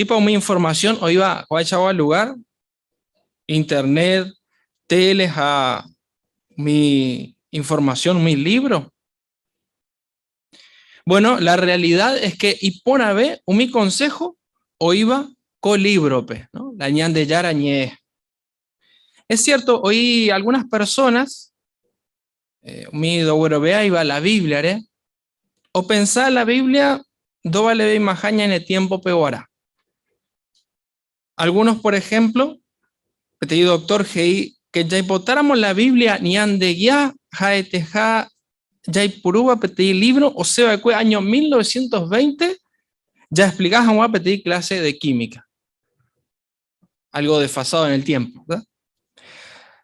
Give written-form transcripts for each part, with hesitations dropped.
tipo mi información o iba al lugar, internet, teles a mi información, mi libro. Bueno, la realidad es que Ipona ve un mi consejo o iba con libro, ¿no? La ñan de yarañé. Es cierto, hoy algunas personas, mi doguerovea iba a la Biblia, ¿eh? O pensar la Biblia, do vale de majaña en el tiempo peor. Algunos, por ejemplo, te digo, doctor Gei, que ya hipotáramos la Biblia ni ande ya, jaeteja, ya ipuruba, petí libro, o sea, que año 1920, ya explicás a un petí clase de química. Algo desfasado en el tiempo, ¿verdad?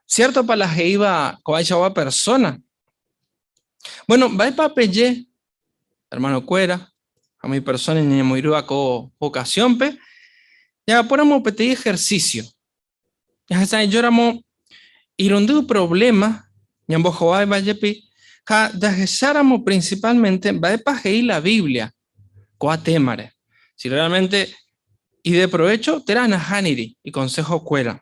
Cierto para la Geiba, coacha persona. Bueno, va para pelle, hermano Cuera, a mi persona en Moirúa co ocasión, ya ponemos pedir ejercicio. Ya está, lloramos y donde un problema, ya bojoa va yepi, ja ya principalmente va para la Biblia, coa temare. Si realmente y de provecho te dan a haniri y consejo Cuera.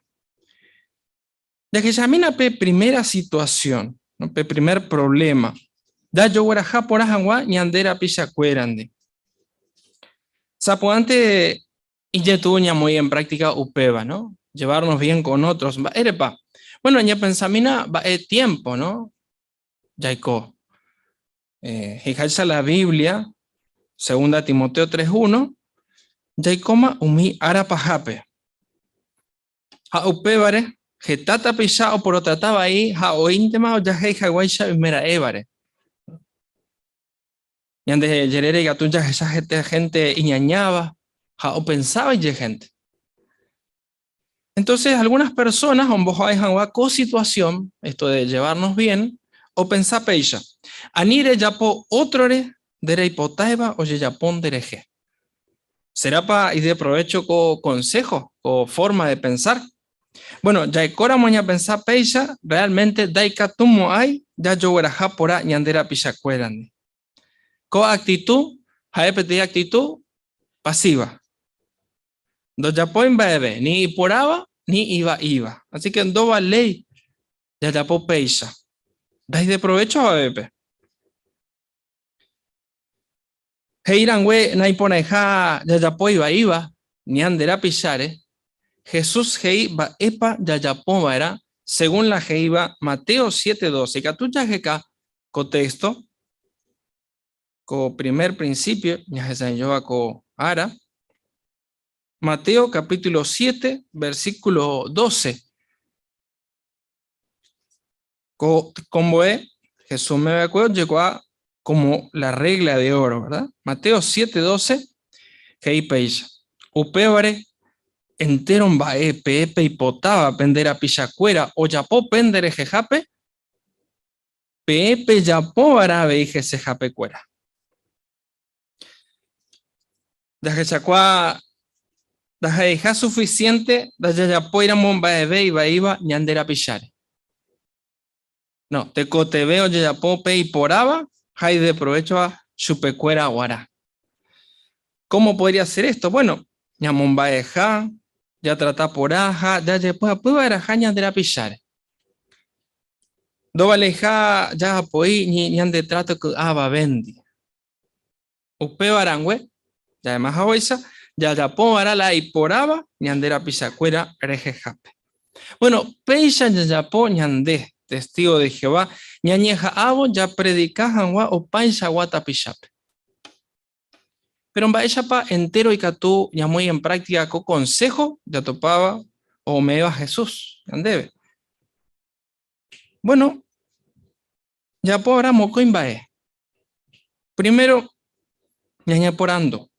Ya que examina pe primera situación, ¿no? Pe primer problema. Da yo guaraja por ajangua ni andera pisa cuerande. Sapuante y ya tuvo muy en práctica upeva, ¿no? Llevarnos bien con otros. Erepa. Bueno, ya pensamina va tiempo, ¿no? Yaico. Fijarse la Biblia, segunda Timoteo 3:1, Yaicoma umi arapajape. Ha upevare, getata pisa o por trataba ahí, ha o íntema o ya hei hawaisha mera evare. Y antes de yerere y atuya esa gente iñañaba, ja o pensaba y gente. Entonces, algunas personas, un bojo de co situación, esto de llevarnos bien, o pensar peisha. Anire yapo otrore dere hipotaiba o yapón dereje. ¿Será para ir de provecho con consejo o forma de pensar? Bueno, ya cora moña pensar peisha, realmente daikatumo hay, ya yo guaraja pora ñandera pichacueran. Co actitud, jaepete actitud pasiva. Do yapoin bebe, ni poraba, ni iba. Así que en doba ley, ya yapó peisa. ¿Dais de provecho a bebe? Heiran we, na iponeja, ya yapó iba, ni andera pisare. Jesús hei va epa ya yapó era, según la heiba Mateo 7:12. Catucha jeca, contexto, co primer principio, ya se enseñó co ara. Mateo capítulo 7, versículo 12. Como es, Jesús me acuerdo, llegó a como la regla de oro, ¿verdad? Mateo 7:12, que hay peisha. Upevare enteron bae, pepe y potaba, pendera pichacuera, o yapó pendere jejape, pepe yapó arabe y jejape cuera. Daje chacua, daje deja suficiente, daje yapó iramon bae y baiba, ñandera pichare. No, te veo ya pope y poraba, hay de provecho a chupecuera guara. ¿Cómo podría ser esto? Bueno, ya mombaeja, ya trata poraja, ya después era jaña de la pichar. Do valeja, ya apoí, ni ande trato que aba vendi. Upe barangüe, ya además a ya para la y poraba, ni ande la pichacuera, rejejape. Bueno, peisha ya ñande, testigo de Jehová, ñañeja abo ya predicajan wa o paisa guatapishape. Pero en Baeshapa entero y catú ya muy en práctica con consejo ya topaba o me iba Jesús, andebe. Bueno, ya por ahora moco imbae. Primero, ñaña porando.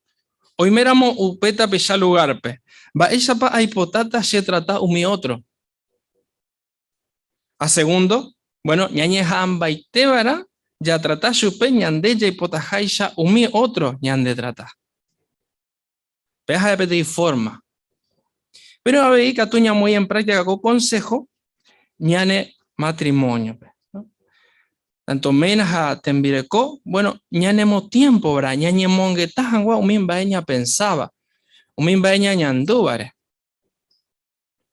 Hoy meramo upeta pesha lugarpe. Baeshapa hay potata se trata umi otro. A segundo, bueno, ñañeja amba y tebara ya trata chupe ñande ya hipotajaisha umi otro ñande trata. Peja de pedir forma. Pero a ver, catuña muy en práctica con consejo, ñane matrimonio. ¿No? Tanto menas a tembireco, bueno, ñanemo tiempo, ¿verdad? Ñañe monguetajan, guau, min baeña pensaba. Umimba ñañandú, vare.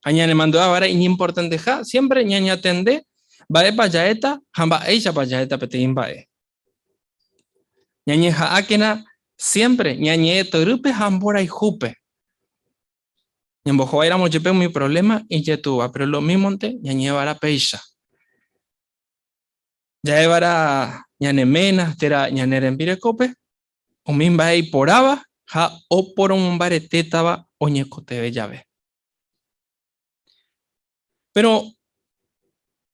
Añane mandó a vara y importante ja, siempre ñaña tende, va pa yaeta, hamba echa pa yaeta petimba e. Ñañe ja akena, siempre ñañe torupe hambora y jupe. Ñambo joaira mochepe mi problema y yetuba, pero lo mismo te ñañe vara peisha. Ya vara ñane mena, tera ñane rempire cope, umimba e poraba, ja o por un barete taba oñecote llave. Pero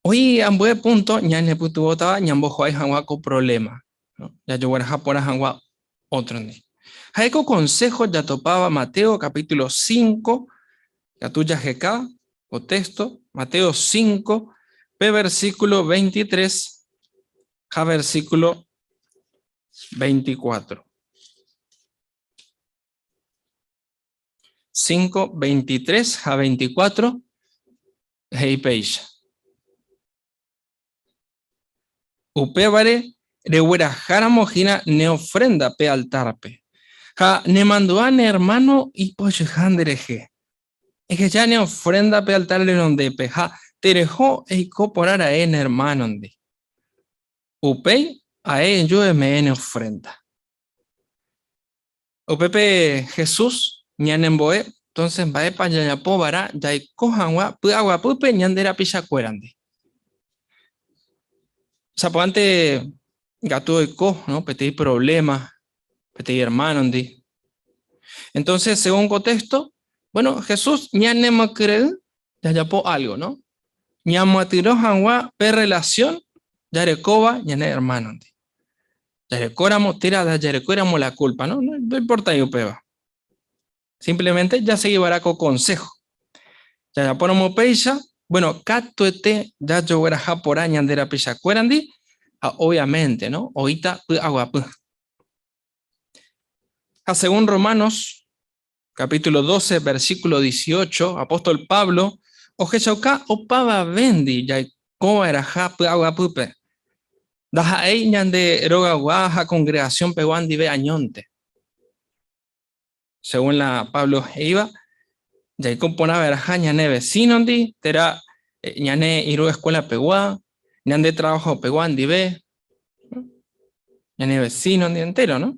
hoy en buen punto, ñane putu botaba, ñambo joai hangua con problema. ¿No? Ya yo voy a por hangua otro ni. Jaiko consejo ya topaba Mateo capítulo 5, ya tuya jeca, o texto, Mateo 5, p versículo 23, ja versículo 24. 5, 23, ja 24, hei peisha. Upevare de huera jara mojina ne ofrenda pe altarpe. Ja ne manduan hermano y pochejandereje. Es que ya ne ofrenda pe altarle donde pe ja terejo e incorporar a en hermano de. Upei a yo me en ofrenda. Upepe Jesús ñanemboe entonces va pa ya povara ya cojan wa agua pupe ñandera pisha cuerande. Zapante gato de co, ¿no? Petí problema, petí hermano, ¿sí? Entonces, según contexto, bueno, Jesús ya no me cree, ya yapó algo, ¿no? Ya me tiró a per relación, ya recoba, ya no hermano, ¿sí? Ya recóramos, tira, ya recóramos la culpa, ¿no? No importa yo peba. Simplemente ya se llevará con consejo. Ya ponemos peisa, bueno, catuete, ya yo voy a por año de la peisa cuerandi, obviamente, ¿no? Ahorita, agua, según Romanos, capítulo 12, versículo 18, apóstol Pablo, o Jesauka o pava vendi, ya como era jap agua pupe. Daja eñan de eroga guaja congregación peguan dive añonte. Según la Pablo iba, ya componaba era ñane vecino di, tera ñane iru escuela peguá, ñan de trabajo peguan dive, ñane vecino di entero, ¿no?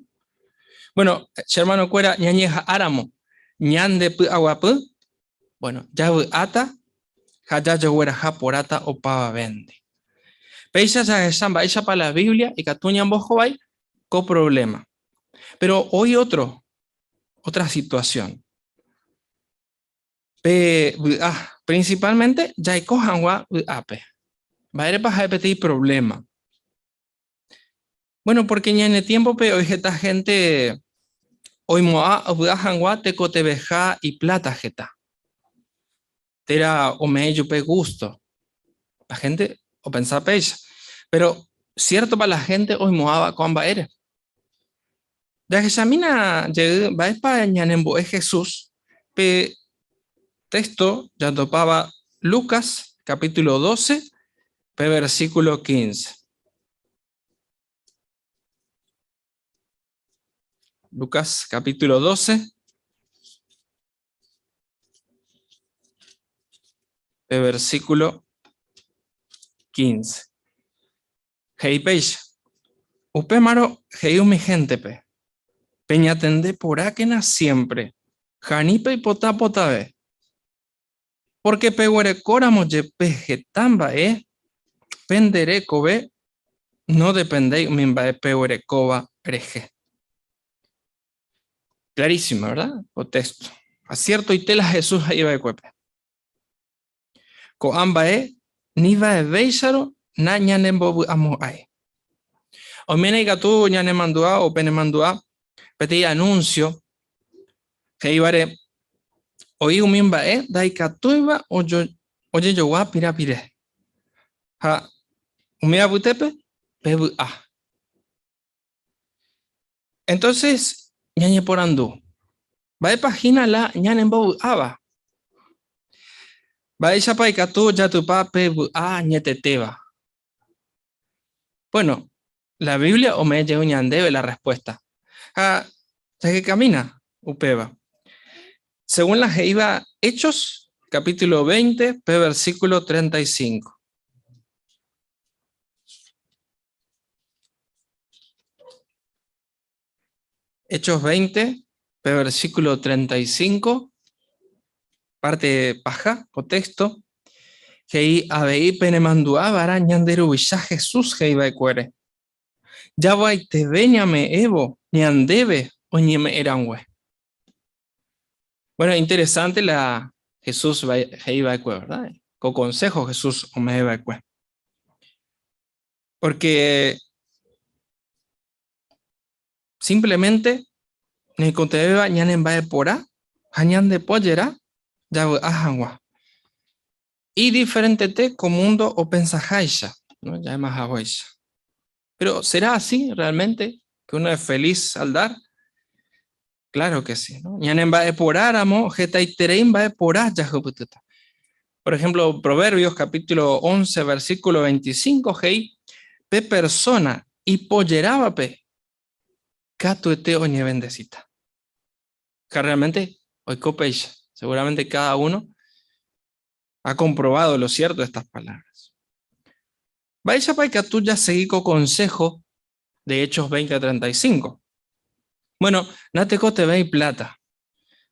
Bueno, hermano cuera ñañeja áramo, ñan de agua pu, bueno, ya ata, ya yo huera japorata o pava vende. Peisa ya samba, ella para la Biblia y catuñan bojo vai, con problema. Pero hoy otra situación. Principalmente, ya hay cojan wa ape. Va a ir para repetir problema. Bueno, porque ya en el tiempo, pero hoy esta gente, hoy moa, hangua, te cotebeja y plata jeta. Tera o me yo pe gusto. La gente, o pensaba peisa. Pero cierto para la gente, hoy moaba con va eres. Ya que examina, va a España en Jesús, pe texto ya topaba Lucas capítulo 12, pe versículo 15. Lucas capítulo 12, pe versículo 15. Hey peixa, upe maro, hey mi gente pe, peña tende por aquena siempre, janipe y potá ve. Porque peguere coramo ye pejetamba pendere cobe, no dependéis mimba de peguere coba preje. Clarísimo, ¿verdad? O texto. Acierto y tela Jesús ahí va de cuepe. Co amba ni va de beisaro, na ñanen bobu amo ay. O mene gatu ñanen mandua o pene mandua, peti anuncio, que ibare, oí un mimba dai catuiba o yo, oye yo wa pira pire. Ha, umia butepe, pebu a. Entonces, ñañe por andú. Va de página la ñanen bobu aba. Va esa pa ikatu ya tu pa pebu a ñeteteba. Bueno, la Biblia o me lleva ñandebe la respuesta. Ah, ¿sabes qué camina? Upeba. Según la Jeiva Hechos, capítulo 20, versículo 35. Hechos 20, versículo 35, parte paja, o texto. Hei abei penemandua vara ñanderu visha Jesús Jeiva ecuere. Ya vai te veñame evo, ñandebe o ñeme erangüe. Bueno, interesante la Jesús Jeiva ecue, ¿verdad? Con consejo Jesús Omeiva ecue. Porque simplemente ni conteba ñanen va pora, hañan de pollera, ya ajangua. Y diferente te comundo o pensajaisha, ¿no? Ya es más aguaisha. Pero ¿será así realmente que uno es feliz al dar? Claro que sí, ¿no? Ñanen va porar amo, jetaiterein va porar ya. Por ejemplo, Proverbios capítulo 11, versículo 25, hei, pe persona y polleraba pe, catuete oñe bendecita. Que realmente, hoy copeisha, seguramente cada uno ha comprobado lo cierto de estas palabras. Vaya para que tú ya seguí con consejo de Hechos 20 a 35. Bueno, nateco te ve y plata.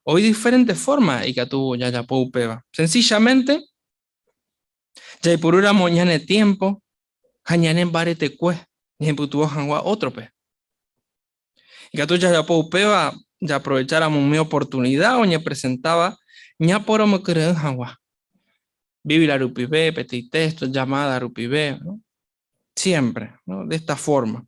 Hoy diferentes formas y que tú ya peba. Sencillamente, ya por una mañana de tiempo, hañane en barete cue, ni en putuo hangua otro pe. Y que tú ya peba, ya aprovecháramos mi oportunidad o ya presentaba, ya por me creen hangua. Vivi la rupibe, petit texto, llamada rupibe, ¿no? Siempre, ¿no? De esta forma.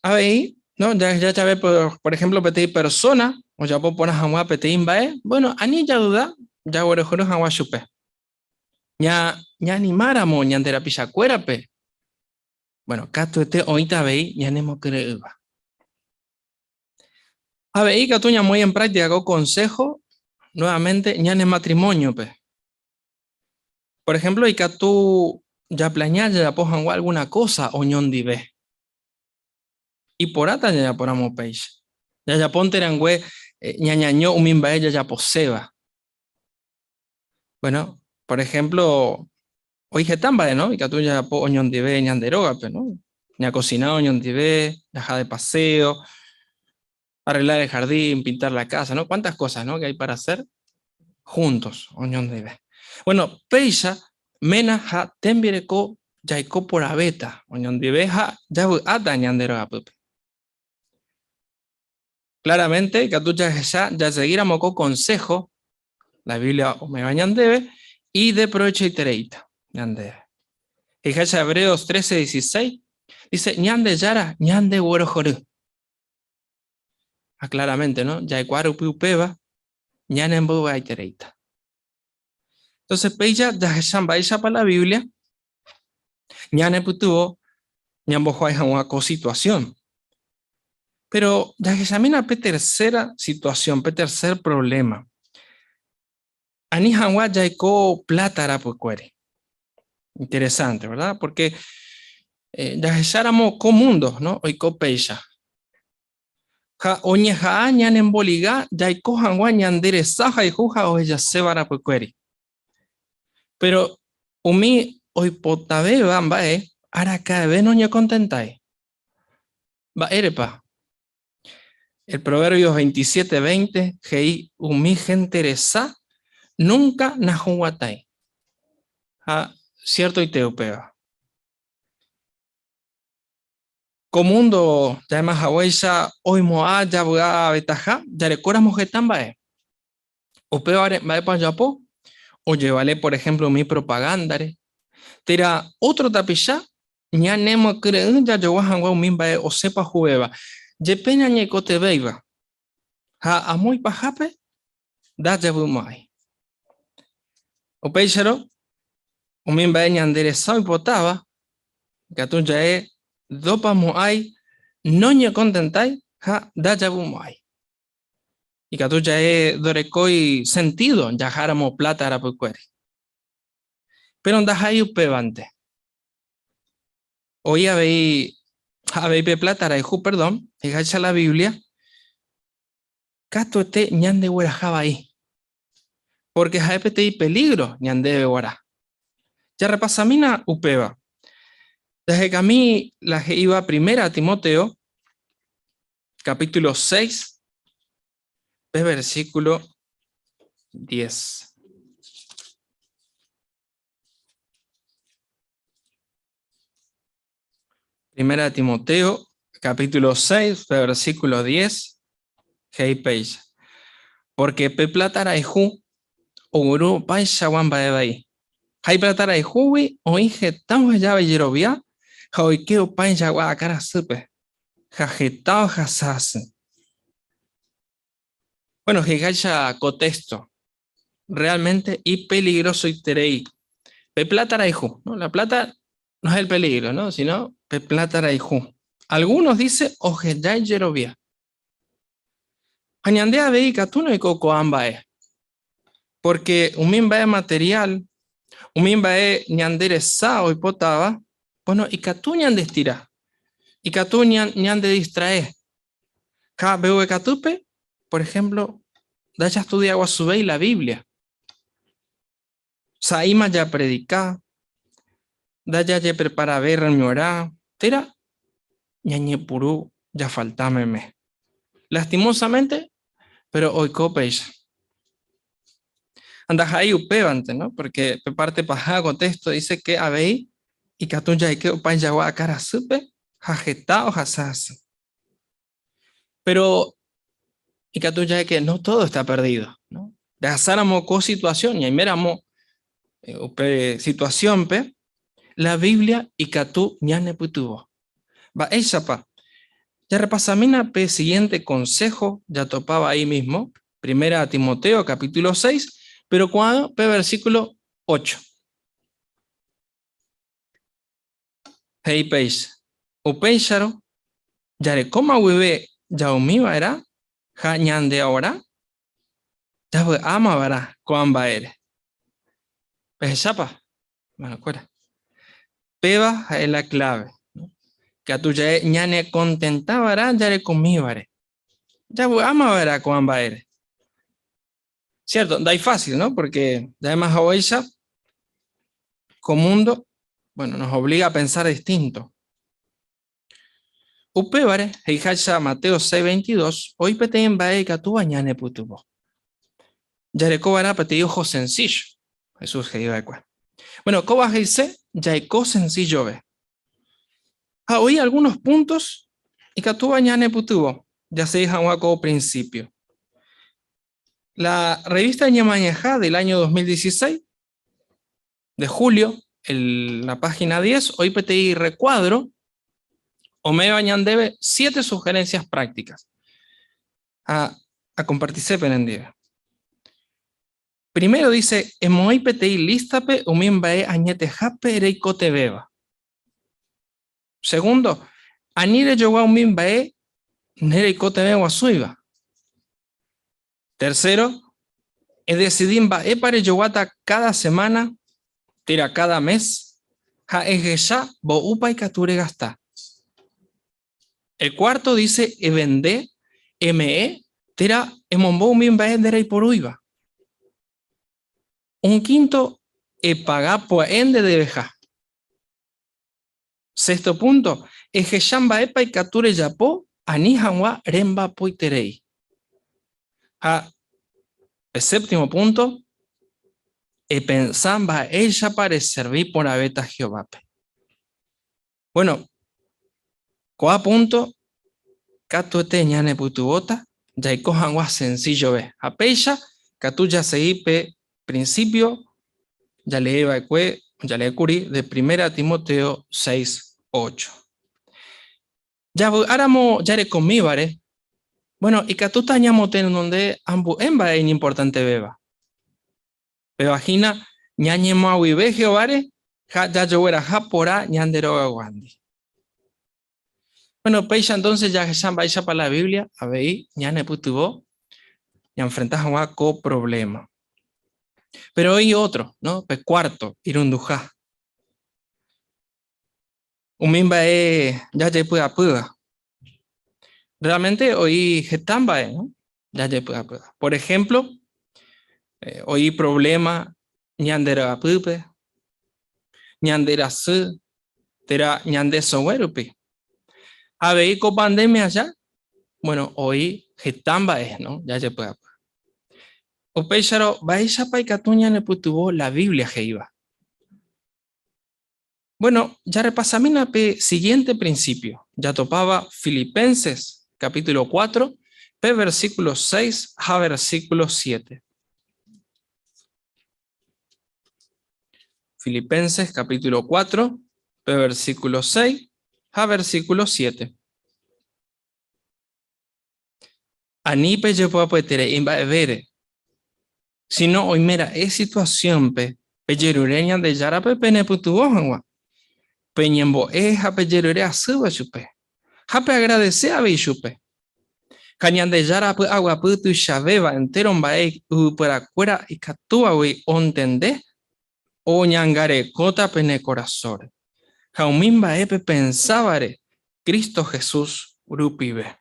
Ahí, ¿no? Ya ve, por ejemplo, petit persona, o ya puedo poner hangua petit imbae, bueno, ani ya duda, ya orejoro hangua chupe. Ya animáramos, ya antera pichacuera, pe. Bueno, cato este, ahorita veis, ya nemo creba. A ver, que tú ya muy en práctica con consejo, nuevamente, ya en matrimonio, pe. Por ejemplo, y que tú ya planeas, ya pojan alguna cosa, o ñón dive. Y por ata ya ponamos peixe. Ya ponte erangüe, ñañaño, umimba ella ya poseba. Bueno, por ejemplo, hoy getamba, ¿no? Y que tú ya po oñón dive, ñanderoga, pe, ¿no? Ya cocinado oñón dive, ya de paseo, arreglar el jardín, pintar la casa, ¿no? ¿Cuántas cosas, ¿no? Que hay para hacer juntos, oñón dive. Bueno, peixa, mena ja tembireko, yaiko por abeta, oñón dive ja, ya ata ñanderoga, pepe. Claramente, que tú ya seguiramos con consejo, la Biblia me bañan debe, y de provecho y tereita, ñande. Fíjate Hebreos 13:16, dice, ñande yara, ñande huerojoru. Claramente, ¿no? Ya cuaru piupeba, ñande en boba y tereita. Entonces, peya, ya shamba ella para la Biblia, ñande putuvo, ñambo juega una situación. Pero ya que examina pe tercera situación, pe tercer problema. Ani hanwa ya plata ara pucuere. Interesante, ¿verdad? Porque ya éramos comundos, ¿no? Hoy copeya. Ja oñe ja ñan en boliga, ya cojan guañan derezaja y juja o ella se van a pucueri. Pero umi hoy potabe bamba ara cada vez no ñe contentai. Va erepa. El Proverbios 27:20, hei umi gente reza, nunca nahuatai. Cierto y teupea. Comundo, ya más hawaisa, hoy moa, ya voy a betaja, ya le cora mojetan bae. O peor, bae pa yapo, o llevarle, por ejemplo, mi propaganda. Tira otro tapilla, ya nemo creen, ya yo voy a min bae, o sepa jueva. Je pena ñe cote beiba. Ha a muy pajape, da ya voy mai. O peixero, o min bae ña enderezado y potaba, que tú ya dopa moai, no ñe contentai, ha da ya voy mai. Y que tú ya dorecoi sentido, ya jaramo plata ara pucueri. Pero andas ahí upevante. Hoy habéis pe plata ara perdón, fijáis la Biblia, cato te ñande huerajaba ahí. Porque jaepete y peligro ñande guará. Ya repasamina upeba. Desde que a mí la que iba primera a Timoteo, capítulo 6, versículo 10. Primera de Timoteo, capítulo 6, versículo 10. Hey page. Porque pe platara eju, oguru paisha wamba ebai. Hay platara ejuwi, o inge tamo ya bellerovia, jaoikeo paisha wa cara supe. Jajetao jasas. Bueno, Higacha contexto. Realmente y peligroso y terei. Pe plata raihu, ¿no? La plata no es el peligro, ¿no? Sino pe plata raihu. Algunos dicen ojeyay yerovia. Añandea vei catuno y coco ambae. Porque un mimba es material, un mimba es ñandere sao y potaba, bueno, y catuñan de estira. Y catuñan ñan de distraer. Ka veo catupe, por ejemplo, da ya estudia y la Biblia. Saima ya predica, da ya prepara ver mi orá, tera, ñañe purú, ya faltámeme. Lastimosamente, pero hoy copeis. Anda ahí upevante, ¿no? Porque parte paja contexto dice que habéis y catun ya que opa ya a cara supe, jajeta o jasas. Pero y catun ya que no todo está perdido, ¿no? De azáramo co situación y ahí meramo situación pe la Biblia y catú ñane putuvo. Va ella pa. Ya repasamina pe siguiente consejo, ya topaba ahí mismo, primera a Timoteo capítulo 6, pero cuando pe versículo 8. Hey page, upéixaro, yare coma hueve, ya umiva era, ja ñande ahora, ya ama verá, cuamba eres. Pues chapa, bueno, cuera. Peba es la clave, ¿no? Que a tu ya ñane contentaba verá, yare comívare. Ya ama verá, cuamba eres. Cierto, da fácil, ¿no? Porque además a ella, como mundo, bueno, nos obliga a pensar distinto. Upébare, heijacha Mateo 6:22, hoy peteen bae catu bañane putubo. Yareco bara pete ojo sencillo. Jesús que iba de cuál. Bueno, coba dice, yaiko sencillo ve. Hoy algunos puntos y catu bañane putubo. Ya se dejan como principio. La revista Ñamañajá del año 2016, de julio, la página 10, hoy PTI recuadro, o me bañan debe 7 sugerencias prácticas a compartirse penendive. Primero dice, emoy PTI listape umimbae añete jape ereikote beba. Segundo, anire yoga umimbae nereikote beba suiva. Tercero, decidimba pare yogata cada semana, tira cada mes, ja egeya bo upa y cature gasta. El cuarto dice, vende, me, tira emombo umimbae derei por uiva. Un quinto, paga por ende de beja. Sexto punto, ejeyamba epa y cature yapo, anihanwa remba poiterei. El séptimo punto, pensamba ella para servir por abeta Jehová. Bueno, coa punto, catuete ñane putubota, ya y cojan sencillo ve. Apeya, catu ya seguí pe principio, ya le iba ya le curi de primera Timoteo 6:8. Ya áramo ya le comíbare. Bueno, y catu tañamote en donde ambu emba es importante beba. Bebajina ñañe maui ve Jehovare, ya yo era japora ñandero guandi. Bueno, peisha entonces ya que vaya para la Biblia, a ver, ñane putubo, y enfrentas a co problema. Pero hay otro, ¿no? Pe cuarto, irundujá. Umimba ya te pueda puda. Realmente hoy getamba, ¿no? ya por ejemplo, hoy problema, ñandera pupe, ñandera su, tera ñande sowerupi. A ver, con pandemia ya, bueno, hoy getamba es, ¿no? Ya puede. O peixaro, baisha paikatuña ne putuvo la Biblia iba. Bueno, ya repasamina pe siguiente principio. Ya topaba Filipenses, capítulo 4, pe versículo 6 a versículo 7. Filipenses, capítulo 4, pe versículo 6 a versículo 7. Anipe yo puedo petere imba evere. Si no, hoy mira, es situación pe yerureña de yara pe pene putuvo hangwa. Peñembo es a peyerure a suba chupe. Hape agradece a chupe. Cañan de yara pe agua putu chaveva entero mbae para cuera y catua we ontende o ñangare cota pene corazón. Jaumimba epe pensabare Cristo Jesús urupibe.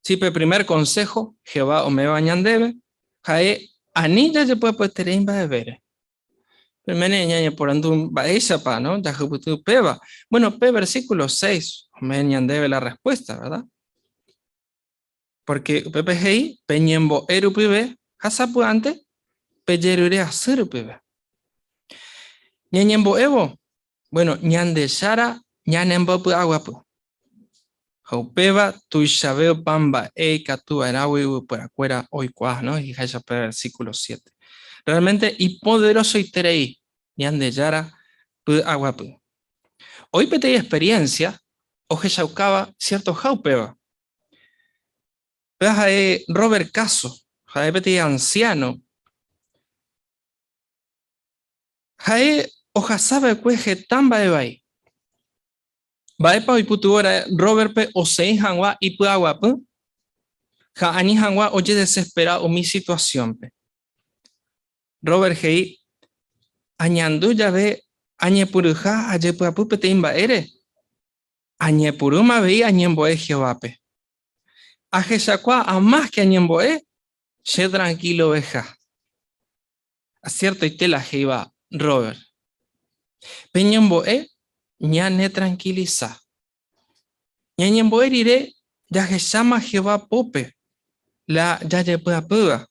Si pe primer consejo, Jehová o me bañandebe, jae anilla je puede tener imba de vere. Primero ñaña por andun baesa pa, ¿no? Ya juputu peba. Bueno, pe versículo 6, me ñandebe la respuesta, ¿verdad? Porque PPGI, peñembo erupibe, hasapu ante, peyerure aserupibe. Ñañembo evo, bueno, ñande shara, ñanembo pu aguapu. Jaupeba, tu shabeo pamba, katu arawi para cuera hoy cuas, ¿no? Y haya versículo 7. Realmente, y poderoso y terei, ñande yara, pu aguapu. Hoy pete experiencia, oje yaukaba cierto jaupeba. Jae Robert Caso, jae pete anciano. Jae oja sabe cueje tamba ebai. Baepa hoy putuora Robert pe osei hangwa y pu aguapu. Ja ani hangwa oye desesperado o mi situación pe. Robert Hei añandu ya ve añepuruja ayepuapu pete imba ere. Añepuruma vei añemboe Jehová pe. Ajesacua a más que añemboe, se tranquilo veja. Acierto y tela jeiba Robert. Peñemboe ñane tranquiliza. Ñañemboe iré ya que llama Jehová pope. La ya yepuapuga.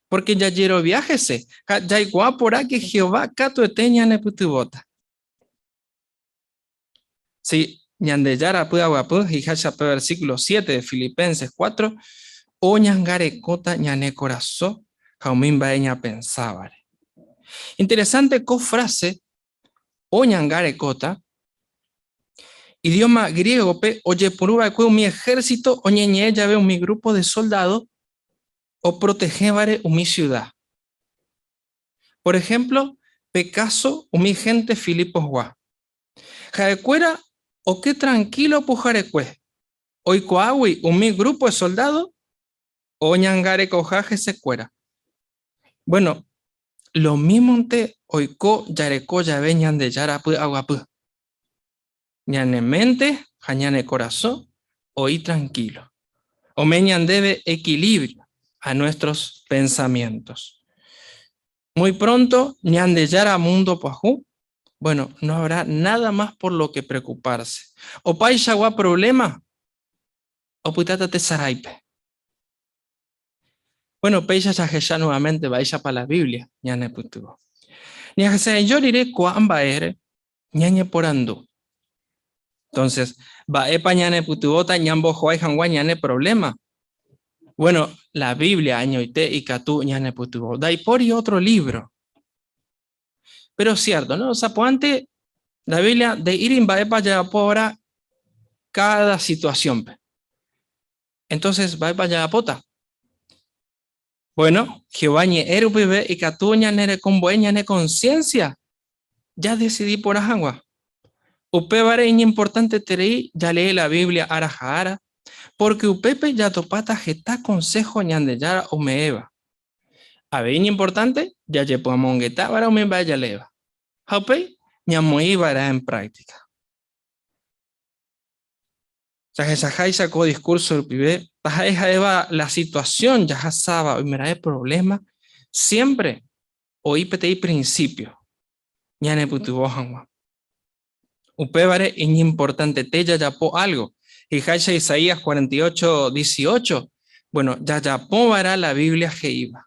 Porque ya yero viajese. Ya igual por aquí Jehová cato eteña ne putubota. Sí, ñandeyara puda guapu, y hacha versículo 7 de Filipenses 4, o ñangare cota ñane corazón, jaumimba eña pensaba. Interesante frase, o ñangare cota, idioma griego, pe, oye puruba que mi ejército, o ñeñe ya veo mi grupo de soldados, o protegevare mi ciudad. Por ejemplo, Pecaso, mi gente Filipos gua. Jaecuera, o qué tranquilo pujarecue. Hoy coahui, mi grupo de soldados, o ñangare cojaje se cuera. Bueno, lo mismo te oiko yareco ya veñan de yarapu aguapu. Ñane mente, jañane corazón, hoy tranquilo. O meñan debe equilibrio a nuestros pensamientos. Muy pronto, ñan de yara mundo pajú. Bueno, no habrá nada más por lo que preocuparse. O paisagua problema, o putata te saraipe. Bueno, peisa ya nuevamente vaya para la Biblia, ñane putuvo. Ni se yo diré cuamba ere, ñañe por andu. Entonces, va epa ñane putubota, ñambo joai hangua ñane problema. Bueno, la Biblia, año y catú ñane putubo. Da y por y otro libro. Pero cierto, ¿no? O sea, pues antes, la Biblia de irin va epa ya por cada situación. Entonces, va epa ya pota. Bueno, Jehová ñe erupibe y catú ñane combo ñane conciencia. Ya decidí por agua. Upe vare importante terei, ya lee la Biblia ara, porque upepe ya topata geta consejo ñandeyara o meeva. A ver, importante, ya llepo a mongueta vara o me vaya leva. Haupe, ñamoi vara en práctica. Sajajai sacó discurso del pibe, Taja eva la situación ya sabe, mira el problema, siempre oí pete principio, ya ne putu bohanwa. Upevare es importante, te ya po algo. Y Haisha Isaías 48:18, bueno, ya po vará la Biblia que iba.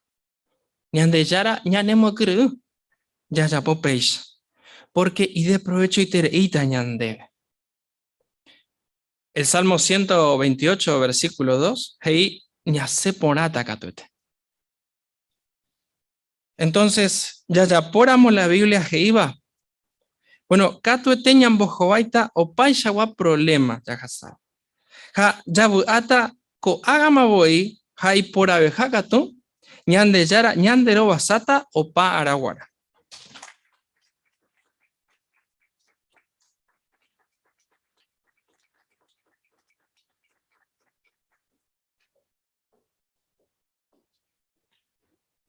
Ñande yara, ñanemo creo, ya po peisha. Porque y de provecho y tereita ñande. El Salmo 128, versículo 2, hei ñase ponata catute. Entonces, ya poramos la Biblia que iba. Bueno, catute ñan bojobaita o paisha wa problema, ya jasab. Ja, yabu ata ko agama boi, hai por abeja gato, ñande yara, ñandero basata o pa araguara.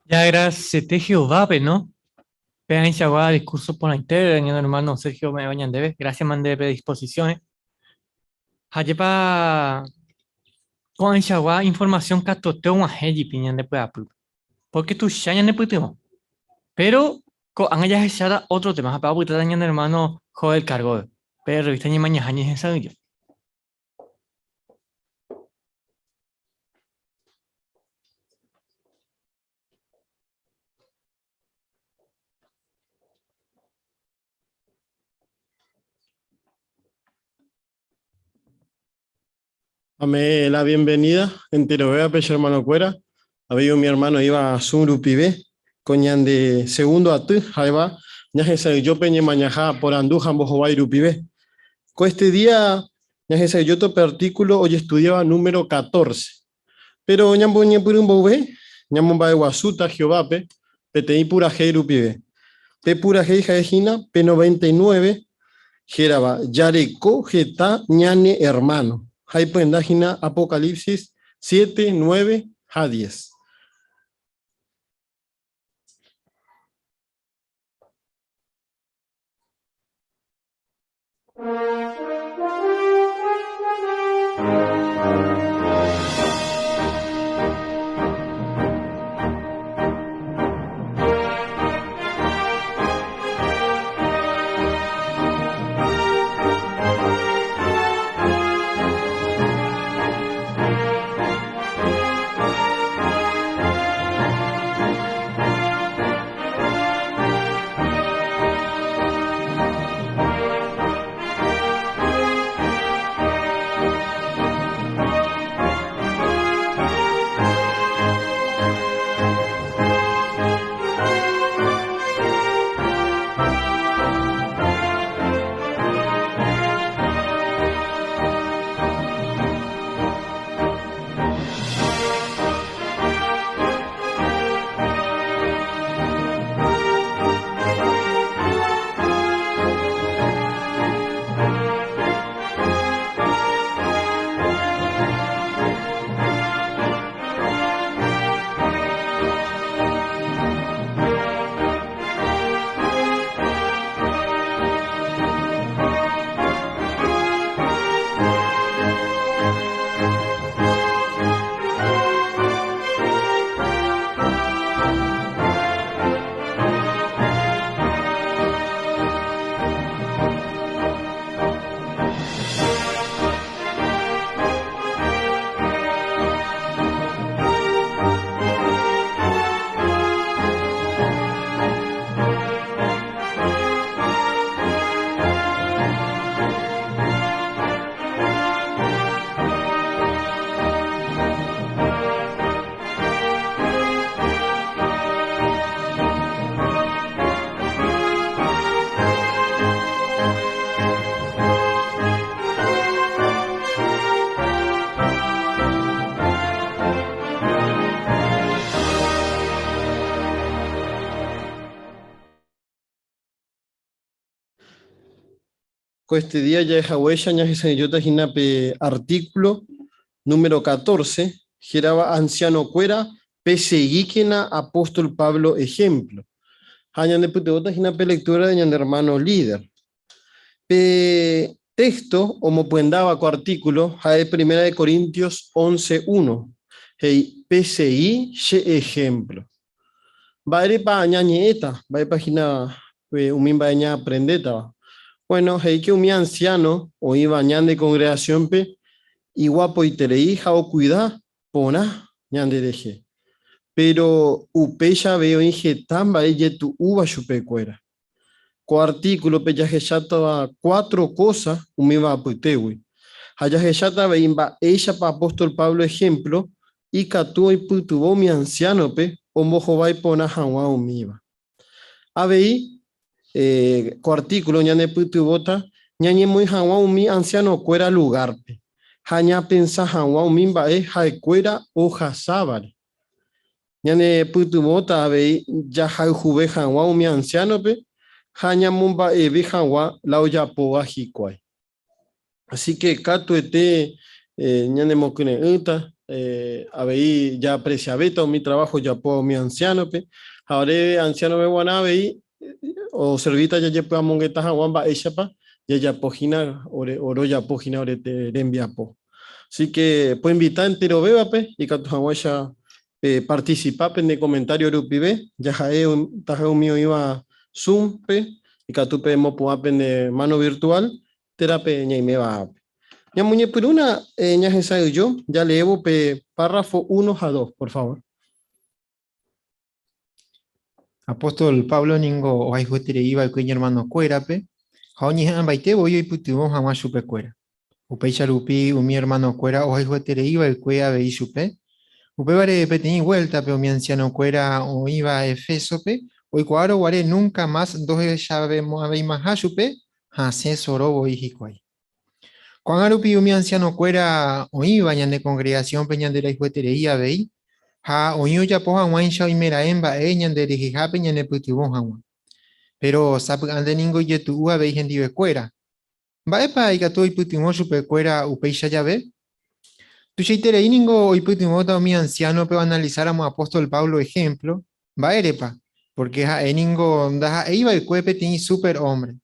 Ya gracias, Jehová, ¿no? Vean Shagua, discurso por la entera, mi hermano Sergio me bañan debe. Gracias, man de predisposiciones. Hayepa con Shagua, información que toteo un ajeji piñan de pueblo. Porque tu shayan de pueblo. Pero, con anga ya otro tema, para putar dañan hermano Joel cargo. Pero revista ni mañana ni en sabido. Dame la bienvenida, entero vea, pecho hermano cuera. Había mi hermano iba a Surupibe, coñan de segundo a tu, ahí va, ya se yo peñe mañaja por andujan bojo bairupibe. Con este día, ya se yo tope artículo, hoy estudiaba número 14. Pero ñambo ñepurun bobe, ñambo ba guasuta Jehovape, petei pura heirupibe. Pe pura hei jaejina, P99, geraba, yareco, geta, ñane hermano. Hay página Apocalipsis 7, 9 a 10. Este día ya es huella, ya es yo te artículo número 14, giraba anciano cuera, peseguíquena apóstol Pablo ejemplo. Hayan de putebota ginape lectura de ñan hermano líder. Pe Texto, como puendaba con artículo, de 1 Corintios 11:1. Hey, PCI, ye ejemplo. Va para ñañeta, va página, un baña aprendeta. Bueno, hey, que un anciano, o iba ñan de congregación, y guapo y teleija o cuida, pona, ñan de deje. Pero upeya veo inge tamba ella tu uva chupecuera. Co artículo peya jechata 4 cosas, un iba putewi. Haya jechata veimba ella pa apóstol Pablo ejemplo, y catu y putuvo mi anciano pe, o mojo vai pona hanwa umiva. Abei, co artículo ñane putubota, ñañe muy hanwa umi anciano cuera lugar pe. Haña pensa hanwa umimba cuera o jasábare. Ñane putubota abei, ya jube hanwa umi anciano pe, haña mumba hanwa lao ya poa jikwai. Así que Cato ete ñane mokune uta, abei ya apreciabeta mi trabajo ya po mi anciano pe, ahora anciano me guana abei o servita ya llepa mongueta wamba echapa ya pogina oro ya pogina ore te envia po. Así que puedo invitar entero beba pe y Cato hawaya participar en el comentario rupibe ya jae un mío iba zoom pe y Cato pe mo de mano virtual terapia ña y me va. Ya muñe por una ña ensayo yo ya levo pe párrafo 1 a 2, por favor. Apóstol Pablo ningo o hay juetere iba el cuño hermano cuerape. Jaoñi han baite voy y putimo jamás supe cuera. Upe charupi mi hermano cuera o hay juetere iba el cuea veí supe. Upe vare petení vuelta pero mi anciano cuera o iba efesope. Hoy cuaro guare nunca más dos llave moabei más supe. Hase sorobo y jicuay. Cuando arupi mi anciano cuera o iba ñan de congregación peñan de la juetería veí. Ha oño ya poja wan shao imera emba ñan de rija peñan de putibon hawan. Pero sap ande ningo ye tu ua ve gente de cuera. Va epa y gato y putimo super cuera upeisha ya ve. Tu cheitere y ningo y putimo ta mi anciano pero analizáramos apóstol Pablo ejemplo. Va erepa. Porque ha eningo da e iba el cuepe tiene super hombre.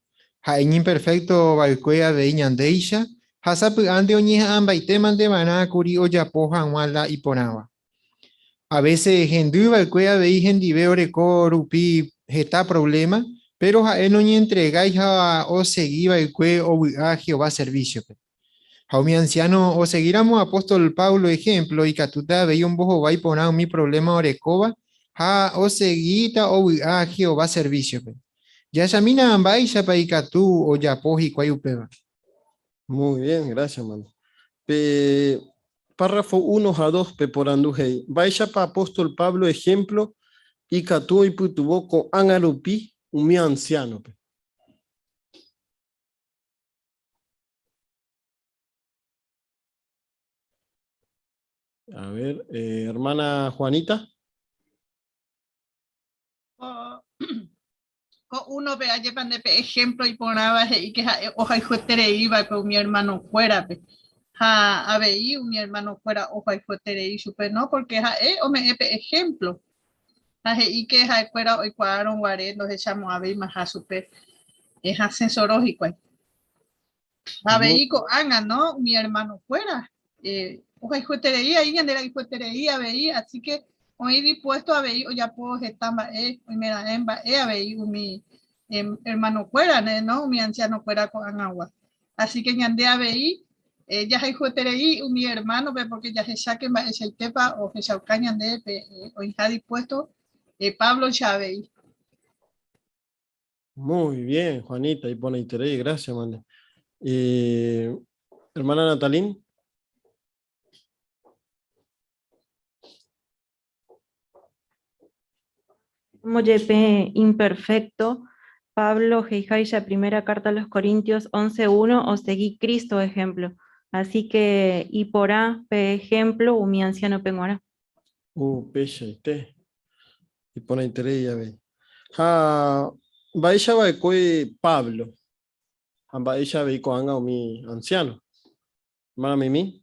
Ha en imperfecto va el cuea ve ñan de isha. Ha sap ande oñija amba y teman de maná curi o ya poja wala y ponaba. A veces gendu va el cuea ve gente ve oreco rupi está problema. Pero a él no ni entregáis a o seguiba el cue o a Jehová servicio. A mi anciano o seguiramos apóstol Pablo ejemplo y catuta veía un bojo va y poner mi problema orecoba a o seguita o a Jehová servicio. Ya samina ambay ya pa icatu o ya poji cuayupeba. Muy bien, gracias, mano. Párrafo 1 a 2, por andujei. Vaya para apóstol Pablo ejemplo y catu y putuboco angarupi. Un mi anciano. A ver, hermana Juanita. Uno ve a llevar de ejemplo y ponaba y que oja y juetere iba con mi hermano fuera. A ver, mi hermano fuera oja y juetere y super no, porque o me ejemplo. Y que fuera hoy cuaron guaré, nos echamos a ver más a super. Es ascensorológico. A ver, anga, ¿no? Mi hermano fuera. Oja y juetería, y de la juetería veía, así que hoy dispuesto a ver, o ya puedo estar, hoy me da a ver, mi hermano fuera, ¿no? Mi anciano fuera con agua. Así que ñande a ver, ya hay juetería, mi hermano, porque ya se saquen ese tepa o se saucañan de, hoy está dispuesto, Pablo Chávez. Muy bien, Juanita, y pone interés, gracias, man. Hermana Natalín. Como YP imperfecto, Pablo Heijaisha, primera carta a los Corintios 11:1, o seguí Cristo ejemplo. Así que, y por A, P ejemplo, o mi anciano penguara. Pecha y te. Y pone interés, ya ve. Vaya va a Pablo. Vaya va con anga o mi anciano. Hermana Mimi.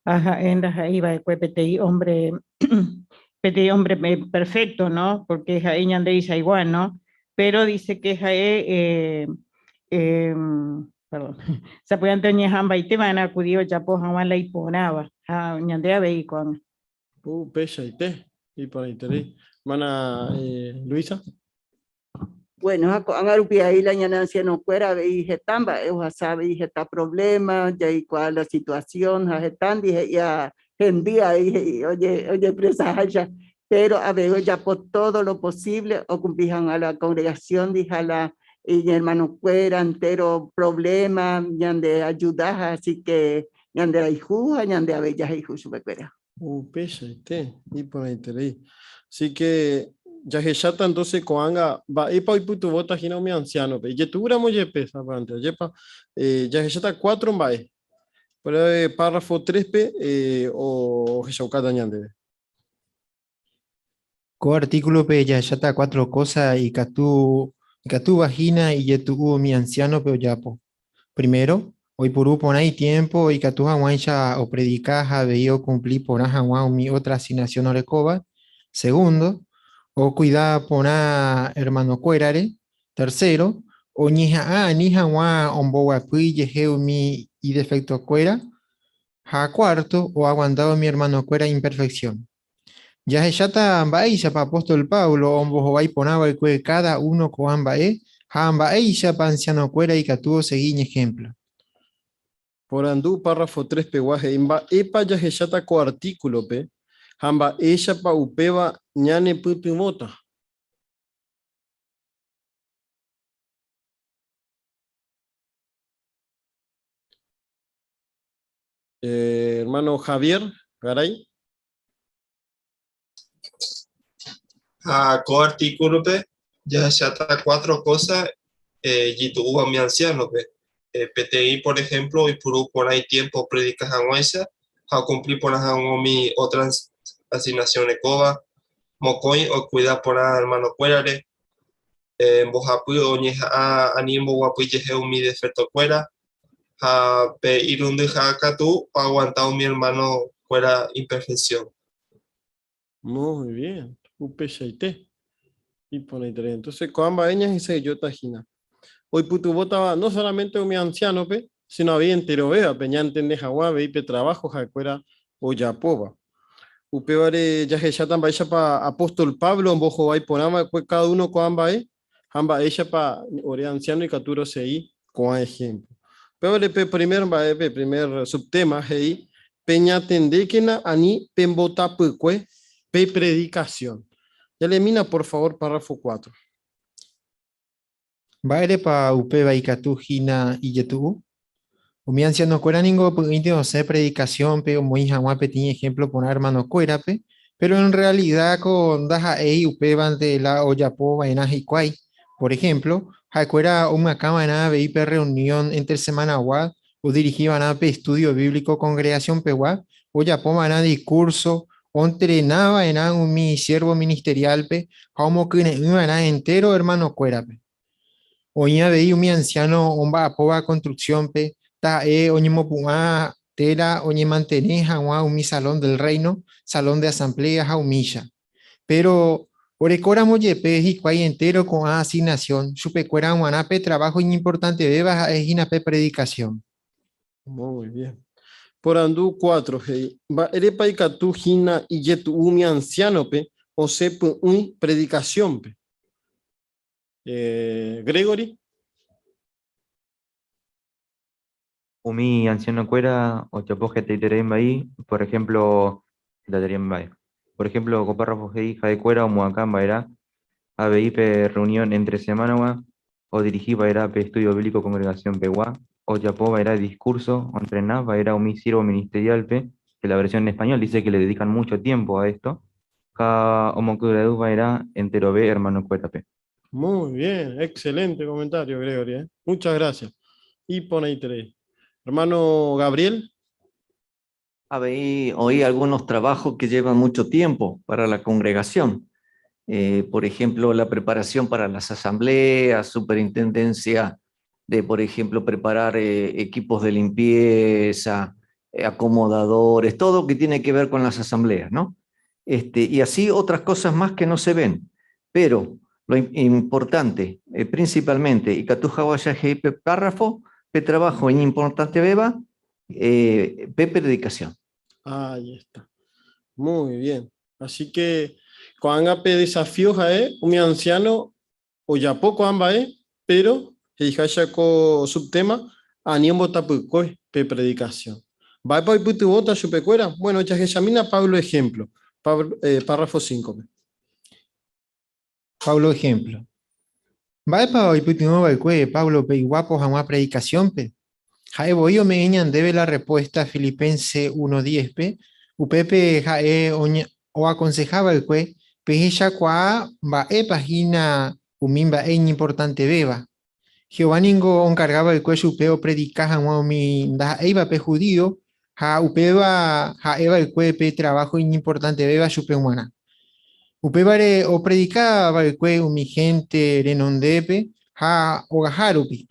Ajá, ahí va PTI hombre, PTI hombre perfecto, ¿no? Porque ahí ande igual, ¿no? pero dice que perdón, se pueden tener hambaite van a acudir ya por Juan la iponaba, ñandea veícuan. Pecha y te. Y por interés. Mana Luisa. Bueno, angarupi ahí la ñanancia no fuera veije tamba, sabe dije ta problema, ya y cuál la situación, tan dije ya día dije, oye presa pero a ver ya por todo lo posible o cumplijan a la congregación, dije a la y hermano fuera entero problema, ñande ayudar, así que ñande la hijuja, ñande a bella hijuja supercuera. Pecha y te. Y por interés. Así que ya que ya entonces coanga va y pa y puto vota gina mi anciano pe ya tu gramo ya pesa antes ya pa ya que ya está 4 en bae pero párrafo 3 pe o que ya cada ñande Co artículo pe ya está 4 cosas y catu vagina y ya tu mi anciano pe yapo. Primero, hoy por pon ahí tiempo y catu hawancha o predicaja veio cumplir por hawan mi otra asignación orecoba. Segundo, o cuidar pona hermano cuerare. Tercero, o nija wa ombowa yehe mi y defecto cuera. Ja cuarto, o aguantado mi hermano cuera imperfección. Ya está ambaisha pa apóstol Pablo, ombo vai ponaba el cue cada uno co ambae, ha ambaisha pa anciano cuera y catuvo seguir ejemplo. por andú párrafo 3 pe guaje imba epa ya que ya está co artículo pe hamba ella pa upeba ñane putu mota hermano Javier Garay. Co artículo pe ya está 4 cosas y tuvo a mi anciano pe PTI por ejemplo y por ahí tiempo predicas a Guaysa a cumplir por mi otras asignaciones coba mocoy o cuidar por hermano cuérare bojapu o ñeja animo guapu yeje mi defecto cuera a pe irunde jakatu aguantado mi hermano cuera imperfección. Muy bien, UP6T. Y por interés. Entonces, coamba eñas y se yo tajina. Hoy putu votaba no solamente un mi anciano, pe, sino había entero vea, peñante en Jaguá, pe trabajo, jacuera o yapova. Upe vare ya que ya tan vaya pa apóstol Pablo, en bojo vai ponama, pues cada uno coamba hamba ella pa ore anciano y caturo sei, con ejemplo. Pero pe primer subtema, hei, peña tendequena ani pembota pue pe predicación. Ya le mina, por favor, párrafo 4. Baere pa upe baikatu hina y yetu. Mi anciano cuera ningo no sé predicación, pero muy jamás tiene ejemplo poner hermano cuera pe, pero en realidad con daja ei upe van de la olla po vaina hikwai. Por ejemplo, hacuera una cámara de hiper reunión entre semana wa o dirigían a estudio bíblico congregación pewa o ya po mana discurso o entrenaba en un mi siervo ministerial pe, como que entero hermano cuera pe. Oña veí mi anciano omba apoba construcción pe ta oñimo puma tela oñe manteneja mi salón del reino, salón de asamblea jaumilla. Pero orecora moyepe y cuay entero con asignación, supecuera guanape trabajo importante de baja pe predicación. Muy bien. Por andú 4, hey. Va erepa y catu hina y yetu mi anciano pe, o sep un predicación pe. Gregory. Umi anciano cuera o chapoje te ahí, por ejemplo, por ejemplo, con párrafos de hija de cuera o muacamba era ABIP reunión entre semana o dirigida era estudio bíblico congregación peguá o chapoba era discurso o entrenaba era un siervo ministerial pe, que la versión en español dice que le dedican mucho tiempo a esto. Ka homocuradúba era entero B hermano cuera pe. Muy bien, excelente comentario, Gregory. Muchas gracias. Y pone ahí 3. Hermano Gabriel. Oí algunos trabajos que llevan mucho tiempo para la congregación. Por ejemplo, la preparación para las asambleas, superintendencia de, por ejemplo, preparar equipos de limpieza, acomodadores, todo que tiene que ver con las asambleas, ¿no? Y así otras cosas más que no se ven. Pero Lo importante, principalmente, y Catujahuaya pe párrafo, pe trabajo en importante beba, pe predicación. Ahí está. Muy bien. Así que cuando haga desafíos un anciano o ya poco amba pero el con subtema animo tapucoy pe predicación. Va para putu vota su pecuera. Bueno, ya que examina Pablo ejemplo. Párrafo 5. Pablo ejemplo. Va para hoy putimos Pablo pe guapo jamás predicación pe. Jae boyo me eñan debe la respuesta Filipense 1:10 pe. Upepe jae o aconsejaba el cue pe ella qua va página umimba en importante beba. Jehová ningo encargaba el cuello upeo predicaja mi da eva pe judío ja upeba ja eva el cue pe trabajo importante beba chupe humana. Upebare o predicaba el cue mi gente renondepe ja o gajarupi.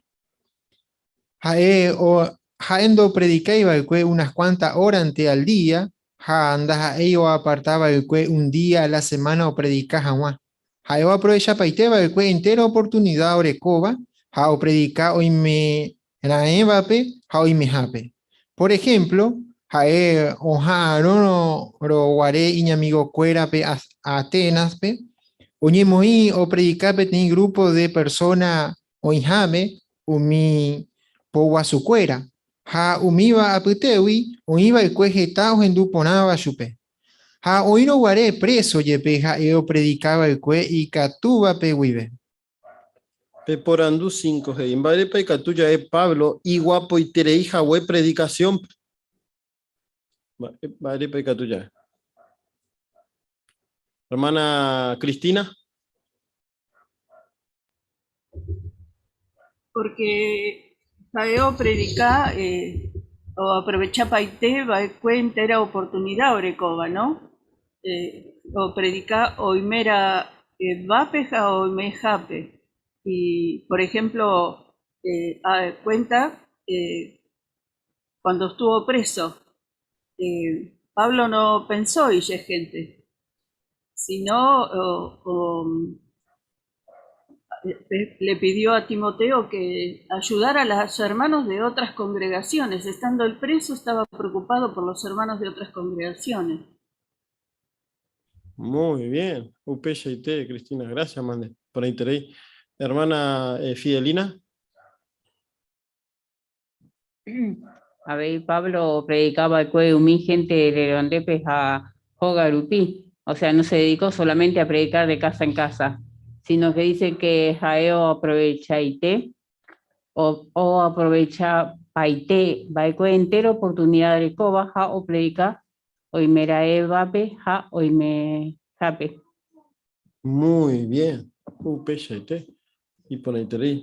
O jaendo predicaba el cue unas cuantas horas ante al día, ja anda ello apartaba el cue un día a la semana o predicaja jamás. Ja yo aprovecha paiteba el cue entera oportunidad orecoba, ja o predica hoy me raevape, ja hoy me jape. Por ejemplo, ja o ja no ro guare iñamigo cuera pe a Atenas pe, oñemoi o predicape ten grupo de personas o injame, mi po su cuera. Ja umiva aputewi, umiva el cuejetao en duponaba chupe. Ja oino guaré preso yepe ja eo predicaba el cue y catuba pe wibe. Pe por andu 5 hey. Invade pe catuya Pablo y guapo y tere hija we predicación. Vale pe catuya. Hermana Cristina. Porque sabeo predicar o aprovechar paite va entera oportunidad orecova, ¿no? O predicar o imera vapeja o mejape. Y por ejemplo, cuenta cuando estuvo preso, Pablo no pensó y es gente, sino le pidió a Timoteo que ayudara a los hermanos de otras congregaciones. Estando el preso, estaba preocupado por los hermanos de otras congregaciones. Muy bien. Upecha y te, Cristina. Gracias, mande, por el interés. Hermana Fidelina. A ver, Pablo predicaba el mi gente de Rondepe a Jogarupí. O sea, no se dedicó solamente a predicar de casa en casa, sino que dice que Jaeo aprovecha ite o aprovecha paite, va entera oportunidad de coba, ja o predica, hoy me vape, ja hoy me jape. Muy bien. Upecha y te. Y por el interés.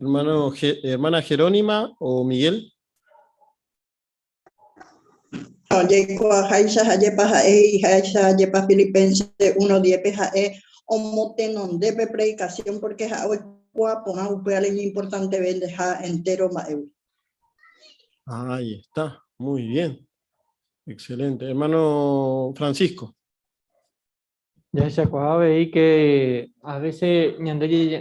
Hermana Jerónima o Miguel. Filipenses 1:10 o motenon de predicación porque importante vende entero maeu. Ahí está, muy bien. Excelente. Hermano Francisco. Ya se acuerda y que a veces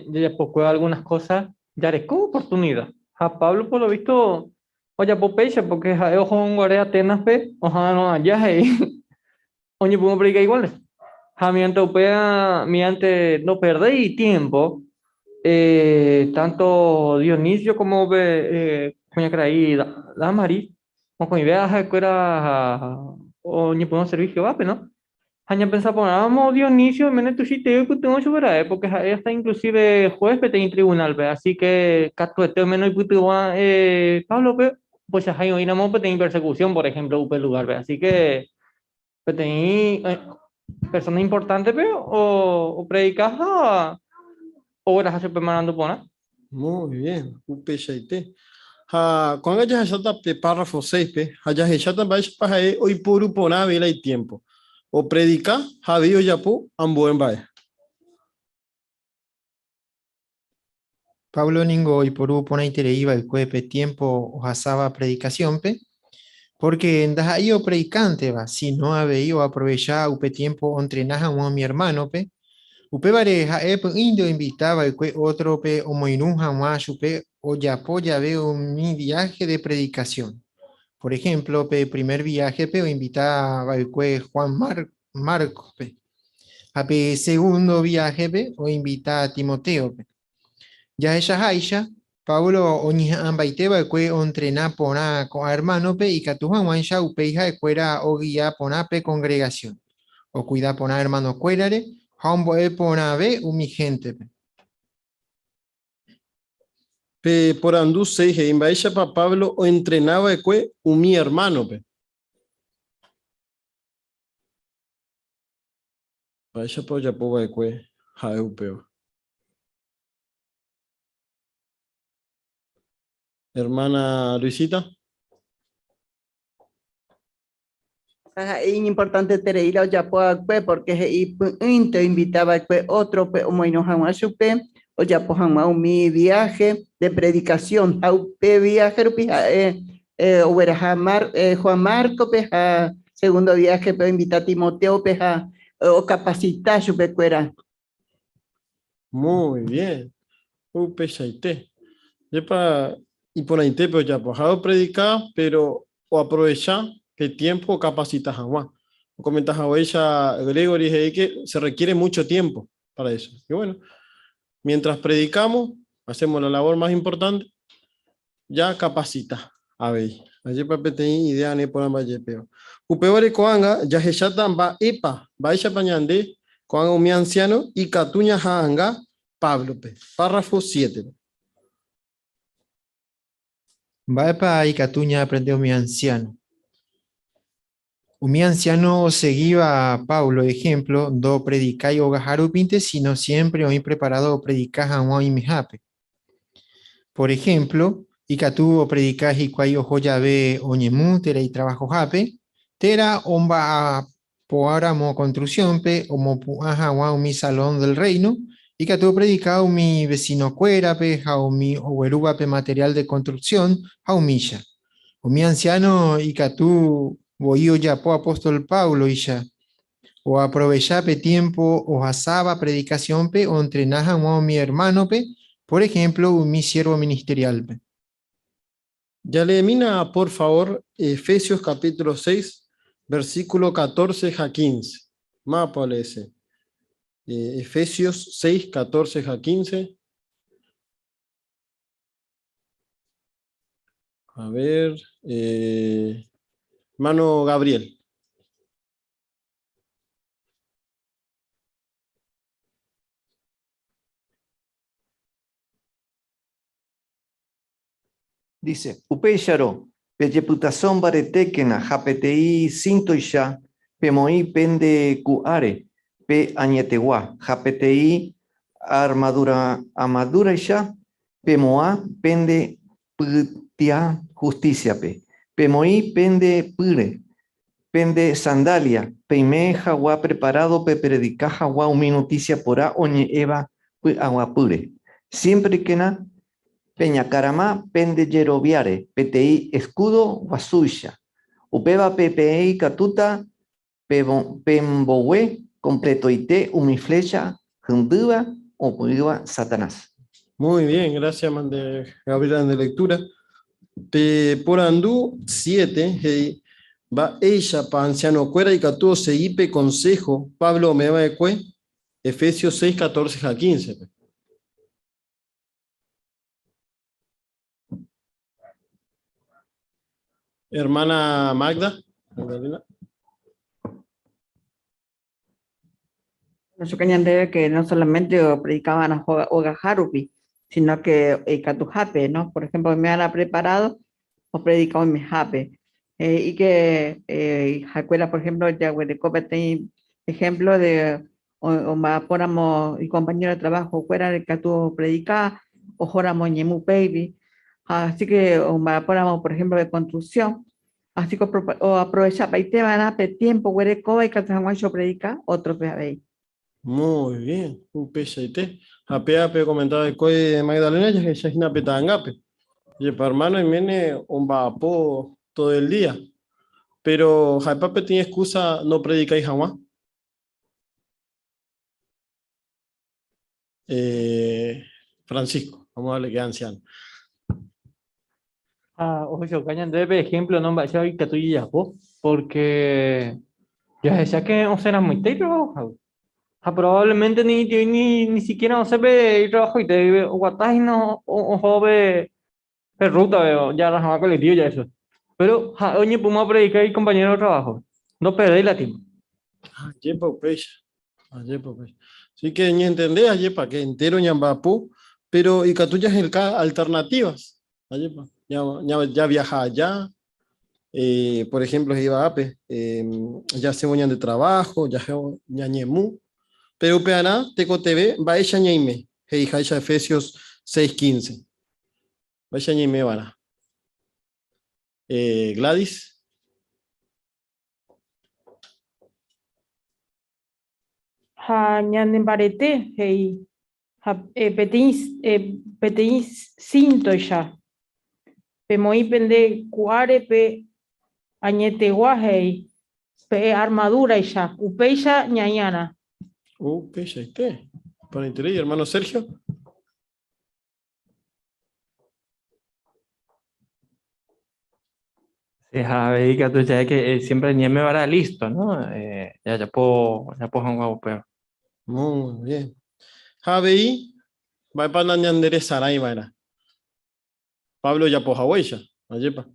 ya poco algunas cosas ya es como oportunidad. A Pablo por lo visto oye popecha porque ojo un guaré Atenas pe ojalá no allá oye podemos predicar iguales. A miante no perdéis tiempo tanto Dionisio como coña creí la Mari o con idea que era o ni podemos servicio va ¿no? Hanya pensar ponábamos Dionisio en menos tu sitio que tengo sobre porque ella está inclusive juez pero en tribunal ve así que cato este menos y puto Pablo pues hay hoy no pues en persecución por ejemplo un lugar ve así que pues personas importantes pero o predicas o eras hacer permanando pona. Muy bien. UPSIT. Cuando hayas echado de párrafo 6 pe hayas echado para hoy puro poner vela y tiempo. O predica, Javi o Yapu, ambos en vaya. Pablo ningo y por pone iba el cuepe tiempo o hasaba predicación pe. Porque en ahí o predicante va, si no habéis o aprovechar upe tiempo entrenar a mi hermano, pe. Upe vareja, indio invitaba y otro pe o moinuja más upe o ya polla veo mi viaje de predicación. Por ejemplo, pe primer viaje pe o invitaba y Juan Marcos, pe. A pe segundo viaje pe o invita a Timoteo, pe. Ya ella Aisha, Pablo oña ambaiteba que entrena pona con hermano pe y catuja wansha upeija ecuera o guía pona pe congregación. O cuida pona hermano cuerare, hombo e pona ve mi gente pe. Pe por andú seije, imbaisha pa Pablo o entrenaba que mi hermano, pe. Baisha pa ya poba que jaeupeo. Hermana Luisita. Es importante tener o ya porque te invitaba a otro o muy o ya mi viaje de predicación viaje Juan Marco segundo viaje invita a Timoteo o capacitar su pecuera. Muy bien. Pechaite. Y por ahí te pero ya pojado predicar, pero o aprovechar que tiempo capacitas a Juan. Comentas a ella, Gregory, que se requiere mucho tiempo para eso. Y bueno, mientras predicamos, hacemos la labor más importante, ya capacita a ver. Allí para peteñi idea ni por ambas peo. Upeore coanga, ya hechatan va epa, va ella pañande, coanga un mi anciano y catuña hanga, Pablo, párrafo 7. Va para Icatuña aprendió mi anciano. Mi anciano seguía a Pablo, ejemplo, do predicai o gajaru pinte, sino siempre hoy preparado o predicas a un imijape. Por ejemplo, Icatu o predicas y cuayo joya ve oñemu, tera y trabajo jape, tera omba a poáramo construcción pe, o mo puaja mi salón del reino, Icatu predicado mi vecino cuera pe, o mi overuba pe material de construcción, a humilla. O mi anciano Icatu voy ya po apóstol Paulo y ya. O aprovechar pe tiempo o asaba predicación pe o entrenaja a mi hermano pe, por ejemplo, mi siervo ministerial pe. Ya le mina, por favor, Efesios capítulo 6, versículo 14 a 15. Más parece. Efesios 6, 14 a 15. A ver, hermano Gabriel. Dice, Upeyaro, Peyeputason baretekena, Japetei sintoisha, Pemoi pende cuare, Pe añetegua, Japetei armadura isha, Pemoa pende putia justicia pe, Pemoi pende pure, pende sandalia, Peime jagua preparado pe predica jagua un noticia pora oñe eva agua pure. Siempre que na Peñacarama pende yeroviare, PTI escudo guasuisha. Upeba PPI catuta, pembowe, completo ite, umiflecha, junduba o puiba Satanás. Muy bien, gracias, Gabriela, de lectura. Por andú 7, va ella pa anciano cuera y catuo seguipe consejo, Pablo me va de cue, Efesios 6, 14 a 15. Hermana Magda. Yo quería que no solamente predicaban a Oga Harupi, sino que Katujape, ¿no? Por ejemplo, me han preparado o predicado en mi jape. Y que Jacuela, por ejemplo, ya Huerecopa tiene ejemplo de o Maporamo y compañero de trabajo fuera de Catu predicar, o Joramo Ñemu Baby. Así que o Maporamo, por ejemplo, de construcción. Así que o aprovechar para ir van a tiempo, Huerecopa y Catahuancho predica, otro PABI. Muy bien, un PST. Ape comentaba de Coy Magdalena, ya es una petangape. Y para hermano y mene un vapo todo el día. Pero Jaipape tiene excusa, no predicáis jamás. Francisco, vamos a darle que es anciano. Ojo, caña de ejemplo, no va a ser que tú ya porque ya decía que no será muy técnico. Probablemente ni siquiera no se ve el trabajo y te guatas y no o joven ruta veo ya la jamás colectivo ya eso. Pero oye, podemos predicar y compañero de trabajo. No perdéis la tiempo. Yepa pecha. Yepa pecha. Sí que ni entendés ayepa que entero ñambapu, pero y catullas el alternativas. Ayepa. Ya viaja allá. Por ejemplo, iba a ya se voñan de trabajo, ya ñañemú. Pero peana, teco TV, va ella ñaime. Hei Jaisha Efesios 6:15. Va ella ñaime vara. Gladys. Ha ñanden barete, hey, ha peteis cinto ya. Pe moi pende cuare pe añete guajei, pe armadura ya, upeya ñañana. Pecha, ¿este? Para interés, hermano Sergio. Sí, que tú ya que siempre ni me va listo, ¿no? Ya puedo jugar pero. Muy bien. Javi, va para ñandere saray vaina. Pablo ya poja huella, ayepa.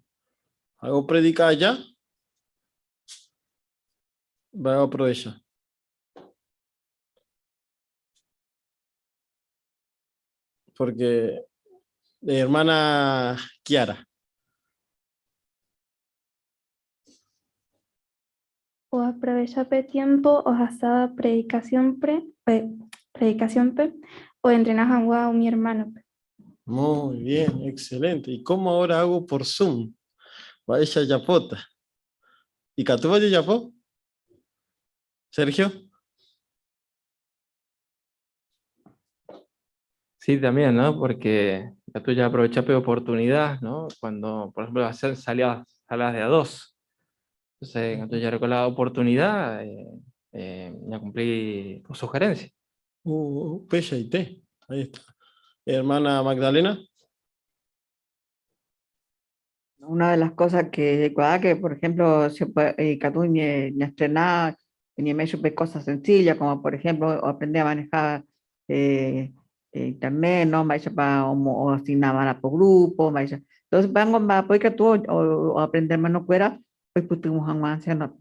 Hago predica allá. Va a aprovechar. Porque hermana Kiara. O aprovechar tiempo o hasta predicación o entrenar a mi hermano. Muy bien, excelente. ¿Y cómo ahora hago por Zoom? Va ella yapota. ¿Y Catuba de yapó? Sergio. Sí, también, ¿no? Porque ya tú ya aprovechaste oportunidad, ¿no? Cuando, por ejemplo, hacer salidas de a dos. Entonces, cuando ya recuerdo la oportunidad, ya cumplí con sugerencia. Pecha y té. Ahí está. Hermana Magdalena. Una de las cosas que, por ejemplo, se puede, ni estrenar, ni me supe cosas sencillas, como por ejemplo, aprender a manejar internet, ¿no? O asignar por grupo, entonces, van a poder que tú o aprender menos fuera, pues putimos a más anciano.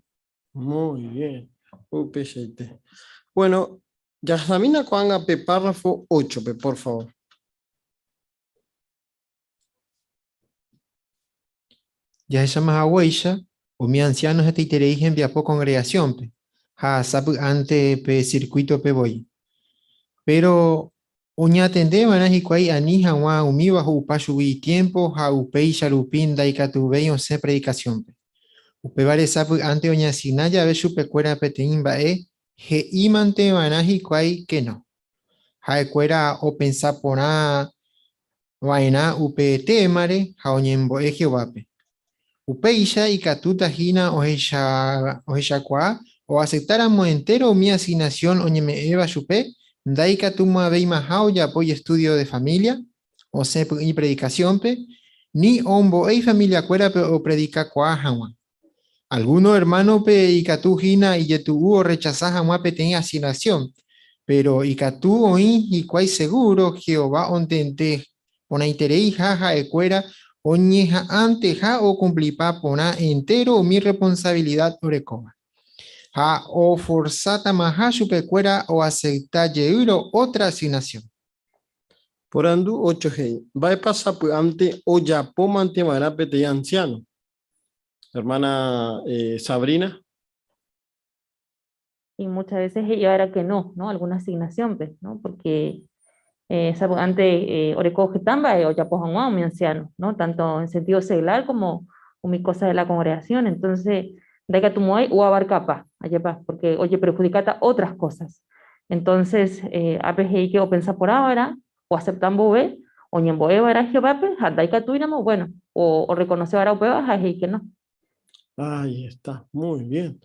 Muy bien. Pecha y té. Bueno, Yasamina Cuanga, párrafo 8, por favor. Ya esa más agüeya, o mi anciano se te iteréis en viapo congregación, pe. Ha sabe ante pe circuito pe voy. Pero uña tende manas y cuai anija wa umi bajo upashubi tiempo ha upei sharupin daikatubei on se predicación, pe. Upe vale sabe ante uña sinaya ve supe cuera pe teimba he imante manas y cuai que no. Ha cuera o pensa pona vaina upe temare ha oñembo Jehová, pe. Upeisha y catuta hina ohecha kwa o aceptáramos entero mi asignación oñeme eva chupe daika tuma veima hao ya apoyo estudio de familia o se y predicación pe ni ombo ei familia cuera pe o predica kwa hawa algunos hermanos pe y catu hina y yetu o rechazar jamás pe tenía asignación pero y catu oí y cuai seguro Jehová ontente ona iterei jaja e cuera oñeja ante ja o cumplipa pona entero mi responsabilidad orecoma. Ja o forzata maja chupecuera o acepta yeuro otra asignación. Por andu 8 hei. Va a pasar ante o ya po mantemara pete anciano. Hermana Sabrina. Y muchas veces ella era que no, ¿no? Alguna asignación, pues, ¿no? Porque antes orecoge tamba o ya pojan mi anciano, ¿no? Tanto en sentido seglar como mi cosa de la congregación. Entonces, de que tu muay o abarcapa, porque oye perjudicata otras cosas. Entonces, a veces que o pensa por ahora, o aceptan bobe, o ñemboe era Jehová, pues, daika tu bueno, o reconoce ahora upeba, que no. Ahí está, muy bien.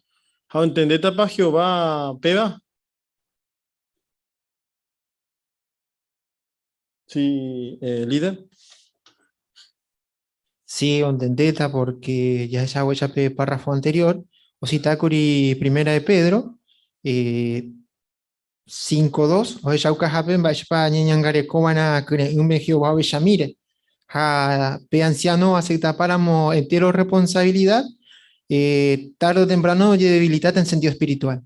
¿Entendete para Jehová, Pega? Sí, líder. Sí, ontendeta porque ya esa huella pe párrafo anterior, o si takuri primera de Pedro, 5:2, o ella ukahapen va pa ñañangare kobana kure umbe Jehová bella mire. Ha pe anciano acepta páramo entero responsabilidad, tarde o temprano ye debilitate en sentido espiritual.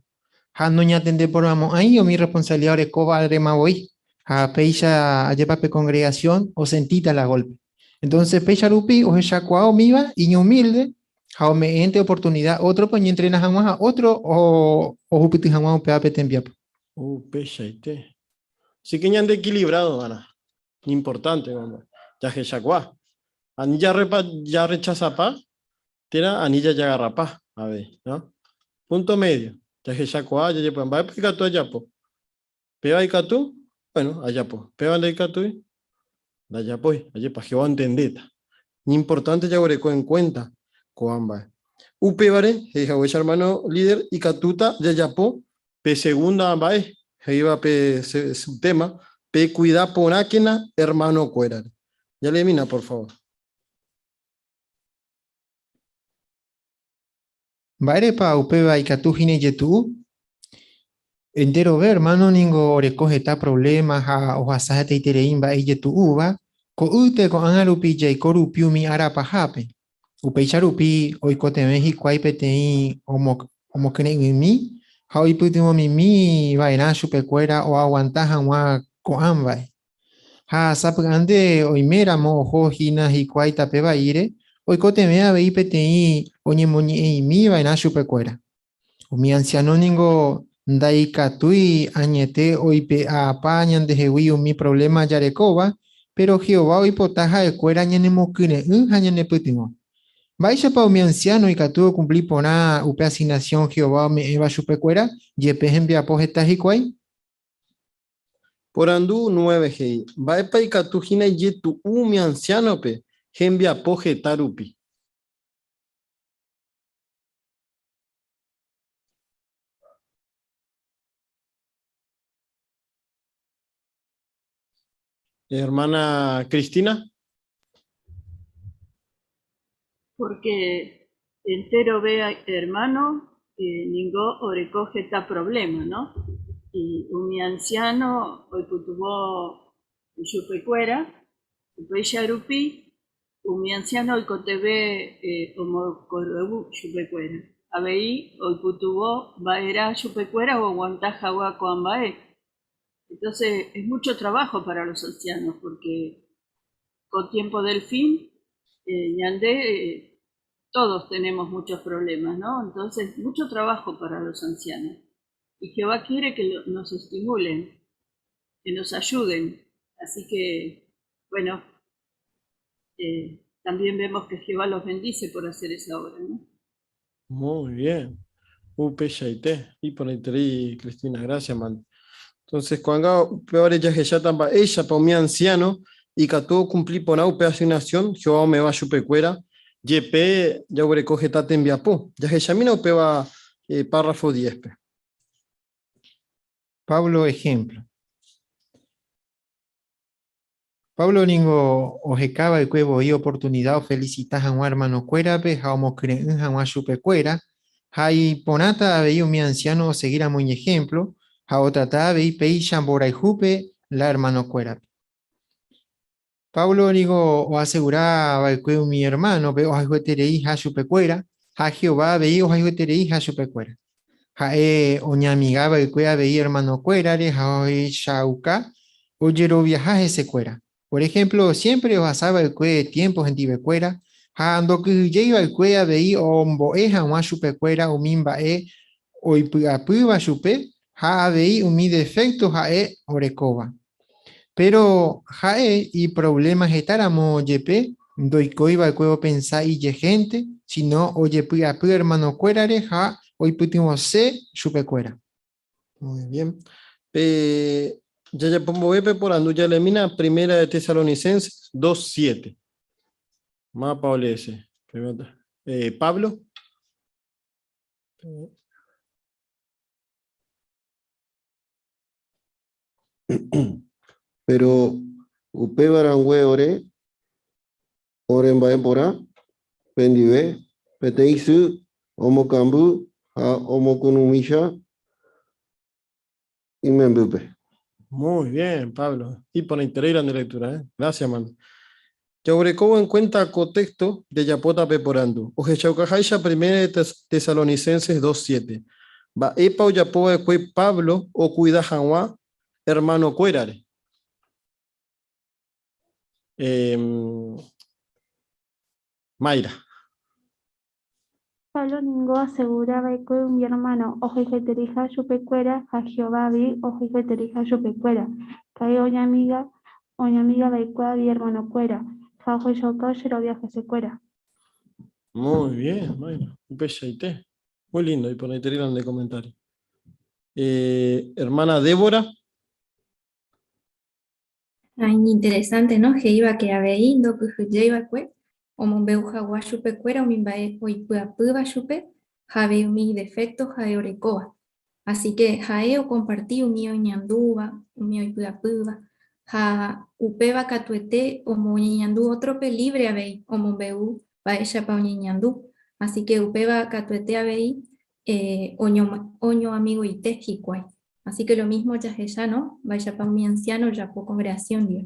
Ha no ña tende por amo ahí o mi responsabilidad de coba rema voy. Ha peisha ayepa pe congregación o sentita la golpe. Entonces peisha rupi o ella cuao miva y humilde. Ha me ente oportunidad otro pues ni entrenas a otro o hupiti jamás pe apetembiapo. Peshaite. Sí que ñande equilibrado, Ana. Importante, mamá. Ya que chacua. Anilla ya rechaza pa, tira anilla ya agarra pa. A ver, ¿no? Punto medio. Ya que chacua, ya llevan. Va a explicar tú allá, po. Peba y catu, bueno, allá, po. Peba y catu, allá, pues. Allá, pa, que va a entender. Importante ya oreco en cuenta, coamba. Upebare, hermano líder, y catuta, ya yapo, pe segunda bae, iba pe su tema, pe cuida ponáquena, hermano cuera. Ya le mina, por favor. Baere pa upeba y catu hine yetu. Entero ver, hermano, ningo oreco está problemas a o hasate iterein ba y yetu uva. Ko ute ko angarupi jay korupiu mi arapa hape. Upeicharupi oikote México hay petei homo mi hoy putimo mi vaina chupecuera o aguantaja wa coambai. Ha sapgande oimera mo ojo hina hikuai tapeba ire oikote mea vei petei oñemoni mi vaina chupecuera. Mi anciano ningo daikatui añete oipe a apañan de jehui mi problema yarekoba, pero Jehová oipotaja de cuera ñanemokune ñaneputimo. Vaya pa mi anciano y catuvo cumplir por una upe asignación Jehová me eva chupecuera, yepe envia pojeta hikwai. Por andu 9 gei. Va pa y catu hina yetu mi anciano pe, envia pojeta rupi. Hermana Cristina. Porque entero vea hermano, ningo orecoge ta problema, ¿no? Y un anciano, hoy tuvo chupecuera, pues yarupi, un anciano hoy cotebe como correbu chupecuera. Abei, hoy tuvo vaera chupecuera o aguantaja agua con bae. Entonces es mucho trabajo para los ancianos porque con tiempo del fin, ñande, todos tenemos muchos problemas, ¿no? Entonces, mucho trabajo para los ancianos. Y Jehová quiere que nos estimulen, que nos ayuden. Así que, bueno, también vemos que Jehová los bendice por hacer esa obra, ¿no? Muy bien. Peshaite. Y por ahí, Cristina, gracias, man. Entonces, cuando peor ya tamba ella para mi anciano y que todo cumplir por una asignación, Jehová me va a chupecuera, yepe ya recoge tate en viapo. Ya que ya mina upeba párrafo 10. Pablo ejemplo. Pablo ningo ojecaba y cuevo y oportunidad o felicitas a un hermano cuera pe jaumo creen a un chupecuera. Hay ponata veía mi anciano seguir a muy ejemplo. A otra tabe y peishan bora y jupe la hermano cuera. Pablo digo o aseguraba que mi hermano ve o jueterei ha chupecuera. Ha Jehová veía o jueterei ha chupecuera. Ha o ñamigaba y cuea veía hermano cuera de ha shauka o yero viaja ese cuera. Por ejemplo, siempre os asaba el cue tiempos en tibecuera. Ha ando que lleva el cuea veía o mboeja o chupecuera o mimba o ipuapuba chupe. Ha veía un mi defecto ha orecoba. Pero jae y problemas estaramo yepe, doicoiba el cuevo pensar y ye gente, sino oye pia hermano cuerare ja, hoy putimos se chupecuera. Muy bien. Ya pongo bepe por andu ya lemina primera de Tesalonicenses 2:7. Más Pablo ese. Pablo. Pero upe barangüe oren baepora, pendive, peteisu, omokambu, a omokunumisha y membupe. Muy bien, Pablo. Y por interés de lectura, ¿eh? Gracias, mano. Yaurecobo en cuenta contexto de Yapota Peporando. Ojechaucajaisha primera de Tesalonicenses 2:7. Va epa o Yapoa de Pablo o cuida Janwa, hermano Cuérare. Mayra. Pablo Ningo aseguraba que mi hermano ojijeterija chupecuera, a Jehová vi ojijeterija chupecuera. Cae oña amiga baicua vi hermano cuera. Fajo y choco lo viaje se cuera. Muy bien, Mayra. Un pechaité. Muy lindo, y por ahí te de comentario. Hermana Débora. Ay, interesante, ¿no? Que iba que habéis, do que iba que o mombeu jaguá chupe cuera, o mimbae oipuapıba chupe, jabe mi defecto, jae orecoa. Así que jae o compartí un mío ñandúba, un mío oipuapıba, ja upeba catuete, o moñandú otro pe libre habéis, o mombeu baecha pa ñandú. Así que upeba catuete habéis, oño amigo y tejicuay. Así que lo mismo ya ¿no? Vaya para mi anciano, ya por congregación, Dios.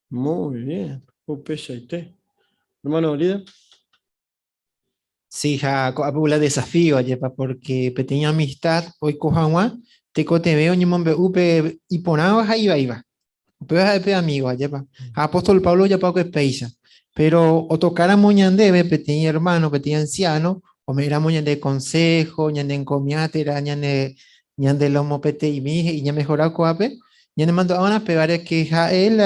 Muy bien. Un pechaité. Hermano líder. Sí, ja, la desafío, yepa, porque tenía amistad, hoy cojanwa, te cote veo, ni mombe upe, y ponaba, ja iba. Upe vas a pe amigo, yepa. Apóstol Pablo ya pago peisa. Pero o tocara moñandebe, tenía hermano, tenía anciano, o me era moñande consejo, ñande encomiátera, ñande lomo pete y mi, y ya mejorado coape, ñande mando a una pegar que ja él,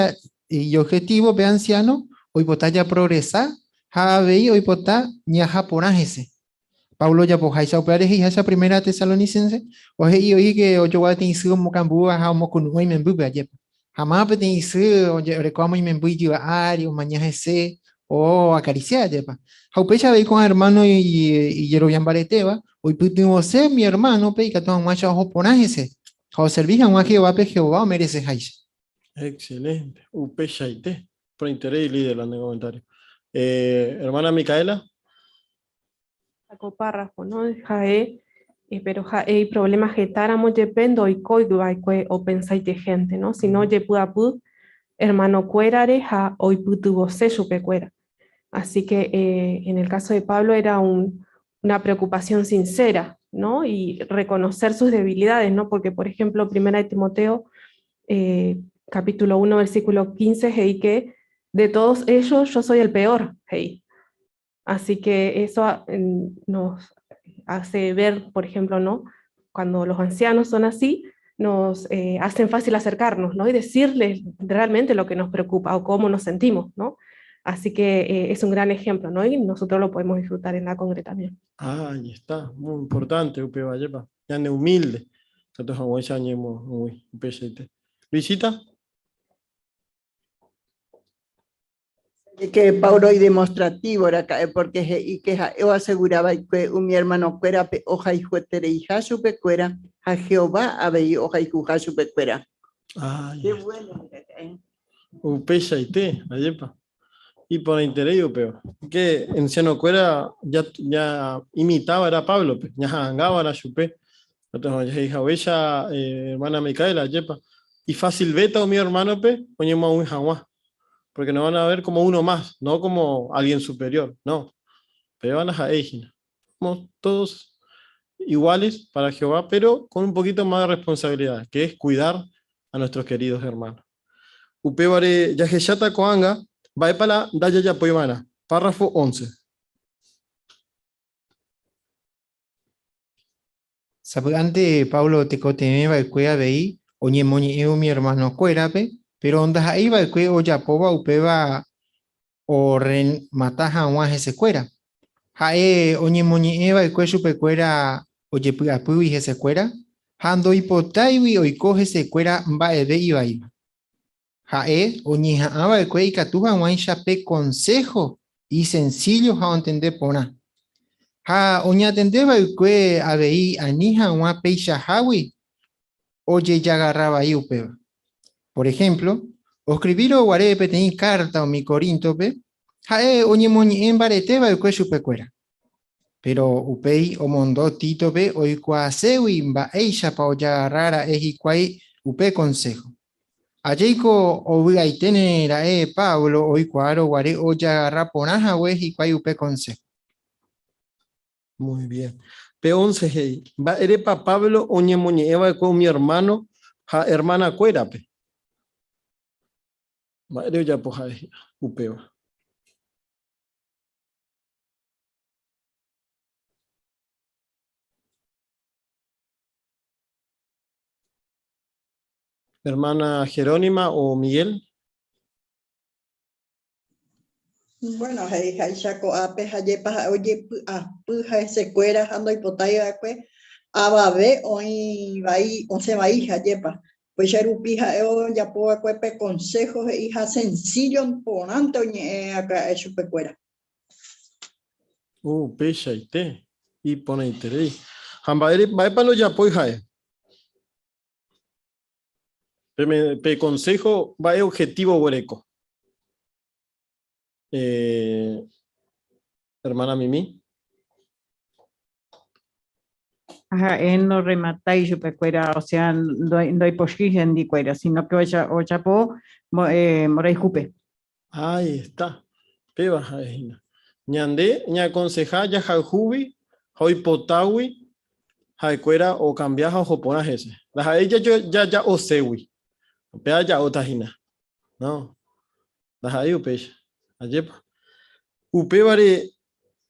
y objetivo, ve anciano, hoy potaya progresar, ja veí, hoy potá, ña japonajese. Pablo ya po jaisa operar y esa primera tesalonicense, o he oí que ocho guate y su mocambúa, ja mocunuay membube ayer. Jamás pete y su, oye, recuamo y membui yo ari, o mañana ese, o acariciar yepa. Jaupecha veí con hermano y Yerobian Bareteba, hoy pudimos ser mi hermano, pe y que todo macho japonajese. Jau servija un Jehová pe Jehová merece jaisa. Excelente. Upechaité. Por interés y líder en el comentario. Hermana Micaela. Saco párrafo, ¿no? Jae, pero jae problemas que táramos dependo y coiduaicue o pensáis de gente, ¿no? Si no, ye pudapud, hermano cuerare, ja hoy putuvo se chupecuera. Así que en el caso de Pablo era una preocupación sincera, ¿no? Y reconocer sus debilidades, ¿no? Porque, por ejemplo, primera de Timoteo, capítulo 1, versículo 15, hey, que de todos ellos yo soy el peor, hey. Así que eso nos hace ver, por ejemplo, ¿no? Cuando los ancianos son así, nos hacen fácil acercarnos, ¿no? Y decirles realmente lo que nos preocupa o cómo nos sentimos, ¿no? Así que es un gran ejemplo, ¿no? Y nosotros lo podemos disfrutar en la congre también. Ah, ahí está, muy importante, Upe Vallepa. Ya ne humilde. Entonces, vamos a añadir muy pechaité. Luisita. Que Pablo y demostrativo era porque y que yo aseguraba que mi hermano cuera hoja y juetere y jasupe cuera a Jehová habei hoja y jasupe cuera. Ah, qué bueno. Upechaité, Vallepa. Y por interés, Upeo. Que en Cianocuera ya imitaba era Pablo, ya angaba la chupé. Entonces, hija, ella, hermana Micaela, Yepa. Y fácil beta o mi hermano, ponemos un jaguá. Porque nos van a ver como uno más, no como alguien superior, no. Pero van a ejina. Somos todos iguales para Jehová, pero con un poquito más de responsabilidad, que es cuidar a nuestros queridos hermanos. Upebare Yajeshata Coanga, Baepala Daya Poimana, párrafo 11. Antes Pablo te cotemeba el cuea veí, oñe moñe mi hermano cuerape, pero ondas ahí va el cuea o yapoba upeba o ren mataja guaje se cuera. Jae oñe moñe eva el cuea chupecuera oye puapubi se cuera. Hando hipotaiwi o coge se cuera va ebe iba iba. Jae oñe jaaba el cuea y catuja guaje chape consejo y sencillo ja entender pona. Ha oñatendeba ikue abei anija una peisha hawi, oye ya agarraba ahí upeba. Por ejemplo, o escribir o guaré petení carta o mi corintope, jae oñemoni en bareteba ikue chupecuera. Pero upei o mondo titope o ikua sewi ba eisha pa oya agarrara ejikwai upe consejo. Ayeiko o vigaitene la Pablo o ikuaro guaré oya agarra ponaja we ejikwai upe consejo. Muy bien. P11, hey. Va erepa Pablo oñemoñe eva con mi hermano, ja hermana cuérape. Va ere ya poja upeva. Hermana Jerónima o Miguel. Bueno, hay chaco ape, hay oye, puja ese cuera, ando hipotaya, ababe, hoy va ahí, once va hija, yepa. Pues ya rupija, ya puedo cuepe consejos, hija sencillo, por anto, acá es super cuera. Pecha y te. Y pone interés. Hambaere, va para los ya poja. Pe consejo, va objetivo huereco. Hermana Mimi. Ajá, él no remata y yo pecuera, o sea, no hay posibilidad de cuera, sino que o chapo, moray jupe. Ahí está. Peba, ñande, ña aconseja ya jajubi, hoy potawi, jacuera o cambiaja o joponas ese. Las a ella yo ya o sewi. Pea ya o tajina. No. Las ahí upecha. Ayepa. Upebare.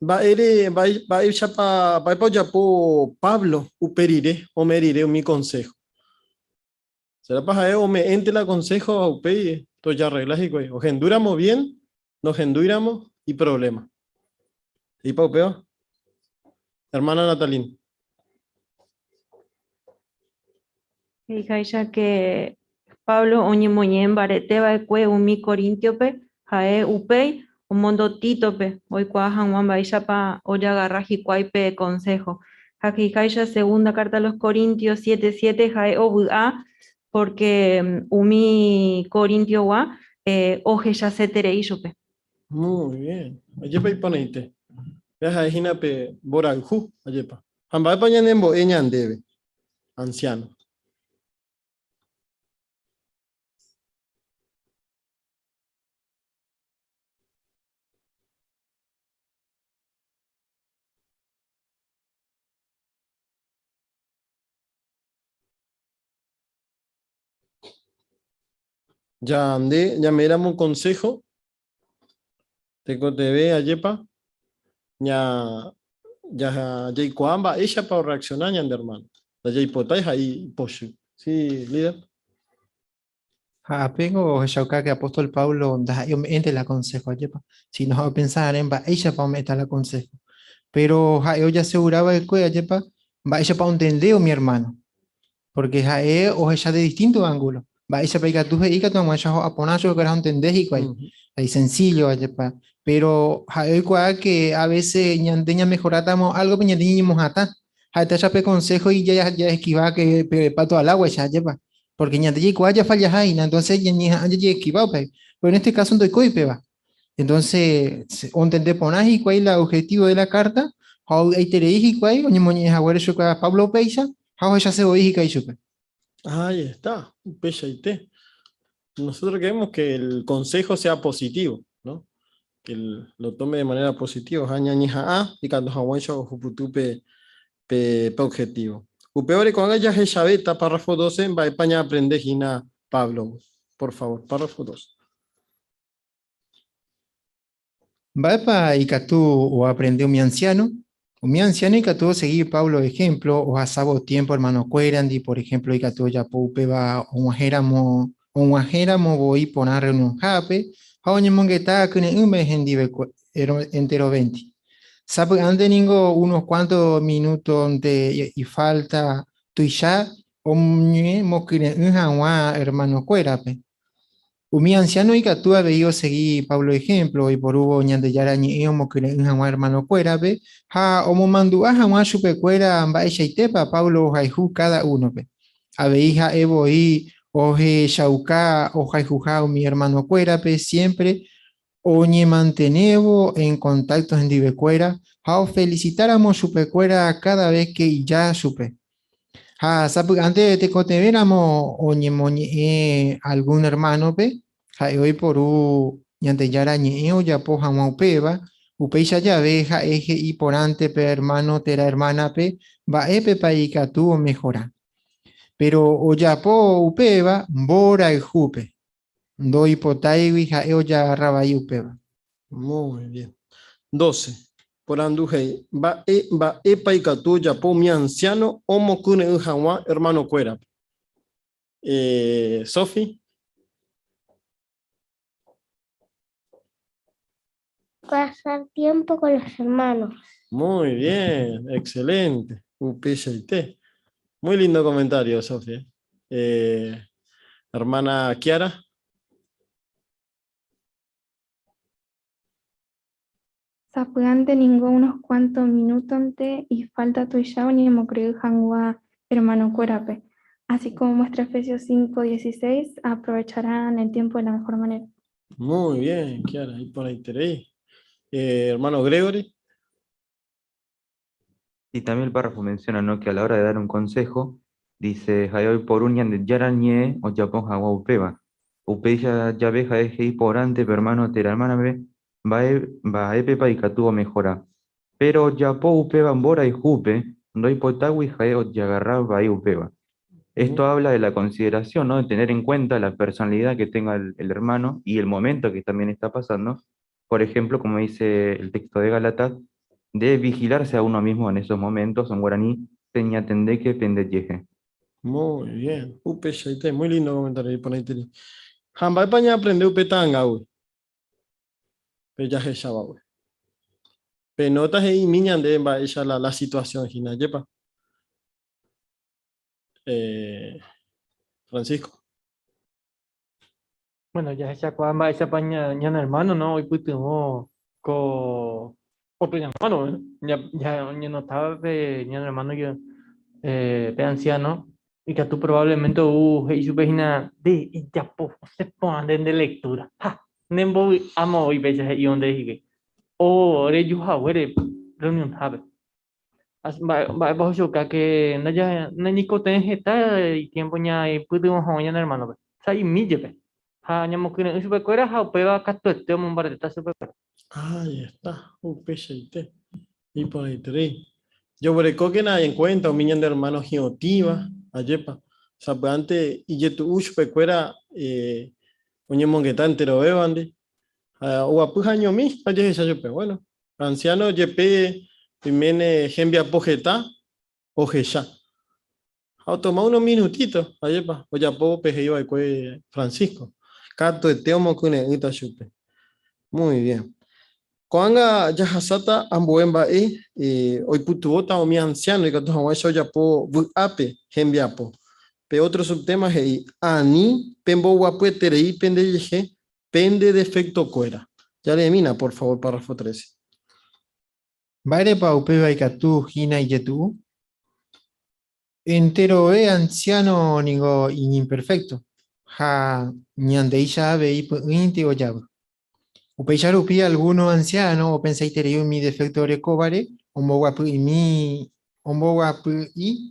Va a ir chapa, va a po Pablo, uperire, o merire mi consejo. Será para o me ente la consejo a upei, to ya reglas y o genduramos bien, nos genduramos y problema. ¿Y pa upeo? Hermana Natalín. Hija ya que Pablo oñe moñen bareteba ekue umi corintiope, jae upei, un mondo titope, hoy cuajan Juan Baishapa oya garraji cuaipe consejo. Hakikaisha segunda carta a los Corintios 7:7 jae obu'a, porque umi corintio wa oje ya se tereishupe. Muy bien. Ayepa y ponete. Veja ejina pe boranju, ayepa. Hamba pa ñanembo eñan debe. Anciano. Ya andé, ya me damos un consejo. Tengo TV, ayepa. Ya y cuamba, ella para reaccionar, ya hermano. Ya hipotáis ahí, poshu. Sí, líder. Apego o shauka que apóstol Pablo da yo me ente la consejo ayepa. Si nos va a pensar en va ella para meter la consejo. Pero yo ya aseguraba el que ayepa va ella para entender mi hermano. Porque jae o ella de distintos ángulos. Va ella para que tú y que tú me echas a poner yo que no entendés y cuál. Es sencillo ayepa. Pero jae que a veces ñandeña mejorátamos algo pero ñandeña hasta. Jae te echa consejo y ya esquiva que pato al agua ya ayepa. Porque ñandeña igual ya falla jaina, entonces ya esquivado pero en este caso no estoy va. Entonces, entender poner y cuál es el objetivo de la carta. Hay teréis y cuál, oye moñe jaguar eso que Pablo Peixa. Ya se oí que Ahí está, pecha y té. Nosotros queremos que el consejo sea positivo, ¿no? Que lo tome de manera positiva. Y cuando hawaii juputupe pe objetivo. Upeore con ella es chaveta, párrafo 12, va a España aprender Gina Pablo. Por favor, párrafo 2. Va para y que tú o aprendió mi anciano. Mi anciano y que tú seguir Pablo ejemplo o a sabo tiempo hermano cuerandi por ejemplo y que tú ya poupe va un ajéramo voy poner en un jape haoñe mongueta que ne me hendive entero 20 sabe ande ningo unos cuantos minutos de y falta tu ya o muñe mo que ne hermano cuerape Umi anciano y que tú habéis seguí Pablo ejemplo y por hubo ñande yara ñi omo que en jamás hermano cuera be ha omo mandu a jamás supe cuera amba echaitepa Pablo jaihu cada uno be habéis ha evo y oje shauka o jaijuja mi hermano cuera be siempre oñe mantenevo en contacto en divecuera ha felicitáramos supe cuera cada vez que ya supe. Ah, sabe, antes de que te viéramos, oye, moñe, algún hermano, pe, hoy por ñante yara o ya po jama upeba, upeisha ya veja, eje y por ante, pe, hermano, tera hermana, pe, va epe pa y tu mejora. Pero o ya po upeba, bora y jupe, do hipotaiwi, ja, ya raba y upeba. Muy bien. 12. Por andujei, va e paikatu ya po mi anciano, omo kune ujawa, hermano cuera. Sofi. Pasar tiempo con los hermanos. Muy bien, excelente. Muy lindo comentario, Sofía. Hermana Kiara. Sapugante ninguno unos cuantos minutos antes y falta tu ya ni mo creo jangua hermano cuerape. Así como muestra Efesios 5:16, aprovecharán el tiempo de la mejor manera. Muy bien, Kiara, ahí por ahí tenéis. Hermano Gregory. Y también el párrafo menciona, ¿no?, que a la hora de dar un consejo, dice, Hayoi por unian de Yaranye o Japón Hawa Upeba. Upeya Yabeja Eje por ante, hermano Teramanabe, Baepepa y Katuo mejora. Pero Yapo Upeba Bora y Jupe, no hipotawi Jae o Yagarra Bai Upeba. Esto habla de la consideración, ¿no?, de tener en cuenta la personalidad que tenga el hermano y el momento que también está pasando. Por ejemplo, como dice el texto de Gálatas, de vigilarse a uno mismo en esos momentos, en guaraní, peña tendeke pendeyeje. Muy bien. Muy lindo comentario ahí por ahí tenéis. Jamba paña aprende upetanga, uy. Peyaje shaba, uy. Penotas y miñan de ella la situación, Gina, yepa. Francisco. Bueno, ya esa cuamba, esa paña, ñan hermano, ¿no? Hoy pues tengo otro hermano, ya no estaba de ñan hermano yo, de anciano, y que tú probablemente y su página de, y ya pues, se ponen de lectura. Ha, nembo amo y veces y donde dije, ore yo hago, reunión habe. Va bajo choca que no ya no ni coten está y tiempo ya y pude un joven hermano pues sai mi jefe ha ñamo que no super cuera ha peba cato este mon bar está super. Ahí está, upeshite. Y por ahí tenéis. Yo breco que nadie en cuenta, un miñan de hermanos giotiva, ayepa. Sapante y yetu ush pecuera, oñe mongueta entero bebande. O apuja año mi, aye ya yo pe, bueno. Anciano yepe, pimene gembia pojeta, ojeya. Ha tomado unos minutitos, ayepa. O ya po peje iba de Francisco. Cato de teomo cune ita chupe. Muy bien. Cuando ya hasata amboemba hoy putuota o mi anciano y que tu hawa ya po ape gembiapo. Pe otro subtema es ani pembo guapue terei pende yeje pende defecto cuera. Ya le mina, por favor, párrafo 13. Vale pa upeba y catu gina y yetu. Entero anciano nigo imperfecto. Ha ñandeisha ave y inti o yabo. Upeyar upi alguno anciano o pensáis tener mi defecto de cobare, ombo guapu y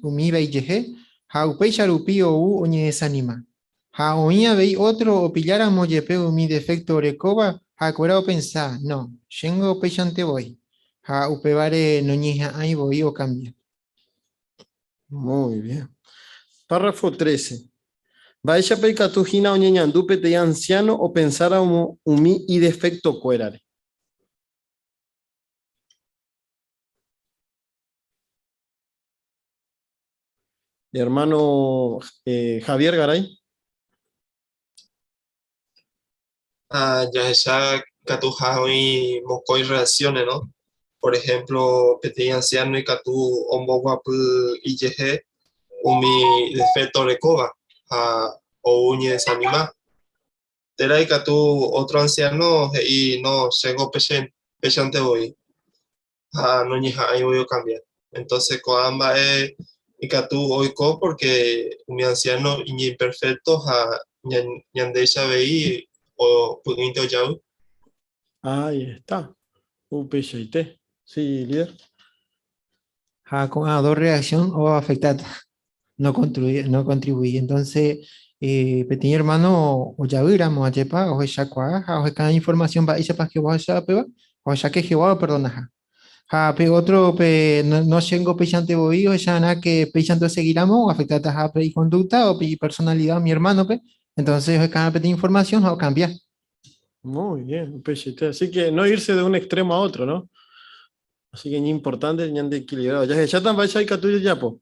umi beijeje, ha upeyar upi o u oñe desanima. Ha oña vei otro o pillara moyepe mi defecto de coba, ha cuera o pensar, no, yengo peyante voy. Ha upebare noñija ahí voy o cambia. Muy bien. Párrafo 13. Vaya peca tu gina oñeñandupe te anciano o pensara umi y defecto cuerare. Hermano Javier Garay. Ya esa catuja y mocoy reacciones, ¿no? Por ejemplo, petit anciano y catu ombo guapu y yeje umi defecto recoba o uñe desanima. Tera y Catu, otro anciano, y no, tengo pechante hoy. No ni ahí voy a cambiar. Entonces, coamba y Catu hoy porque mi anciano y imperfecto, ñandeisha veí o pugnito yau. Ahí está. UPCT. Sí, líder. Con dos reacción o afectada. No contribuye. Entonces, pequeño hermano, o ya viramos a Jepa, o ya cuá, o cada información va y sepas que vos ya peba, o ya que Jehová perdona. Pe otro, no tengo pechante boí, o ya nada que pechante seguiramos, o afectada a pe y conducta, o pe y personalidad, mi hermano, pe. Entonces, cada pequeña información, o cambiar. Muy bien, UPCT. Así que no irse de un extremo a otro, ¿no? Así que es importante, ya de equilibrado. Ya están vaya y Catuya ya, po.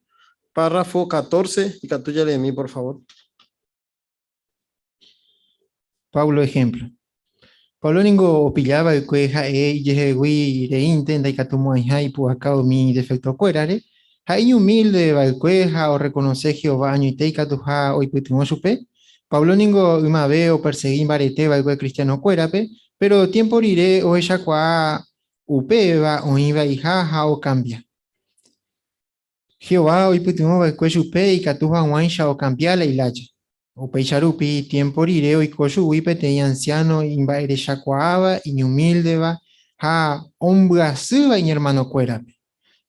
Párrafo 14 y Catuya de mí, por favor. Pablo, ejemplo. Pablo ningo pillaba el cueja y yehui de intenta y catumo y puacao mi defecto cuerare. Hay humilde va el cueja o reconoce Jehová año y te catuja hoy putimo supe. Pablo ningo uma veo perseguir barete va el cue cristiano cuerape, pero tiempo iré o ella cua upeba o iba y jaja o cambia. Jehová hoy putimo va el cue supe y catuja guancha o cambia la ilacha. O peicharupi, tiempo rireo y koshu wipete y anciano imba ere shakuaba y humilde va ha ombra suba y hermano cuera.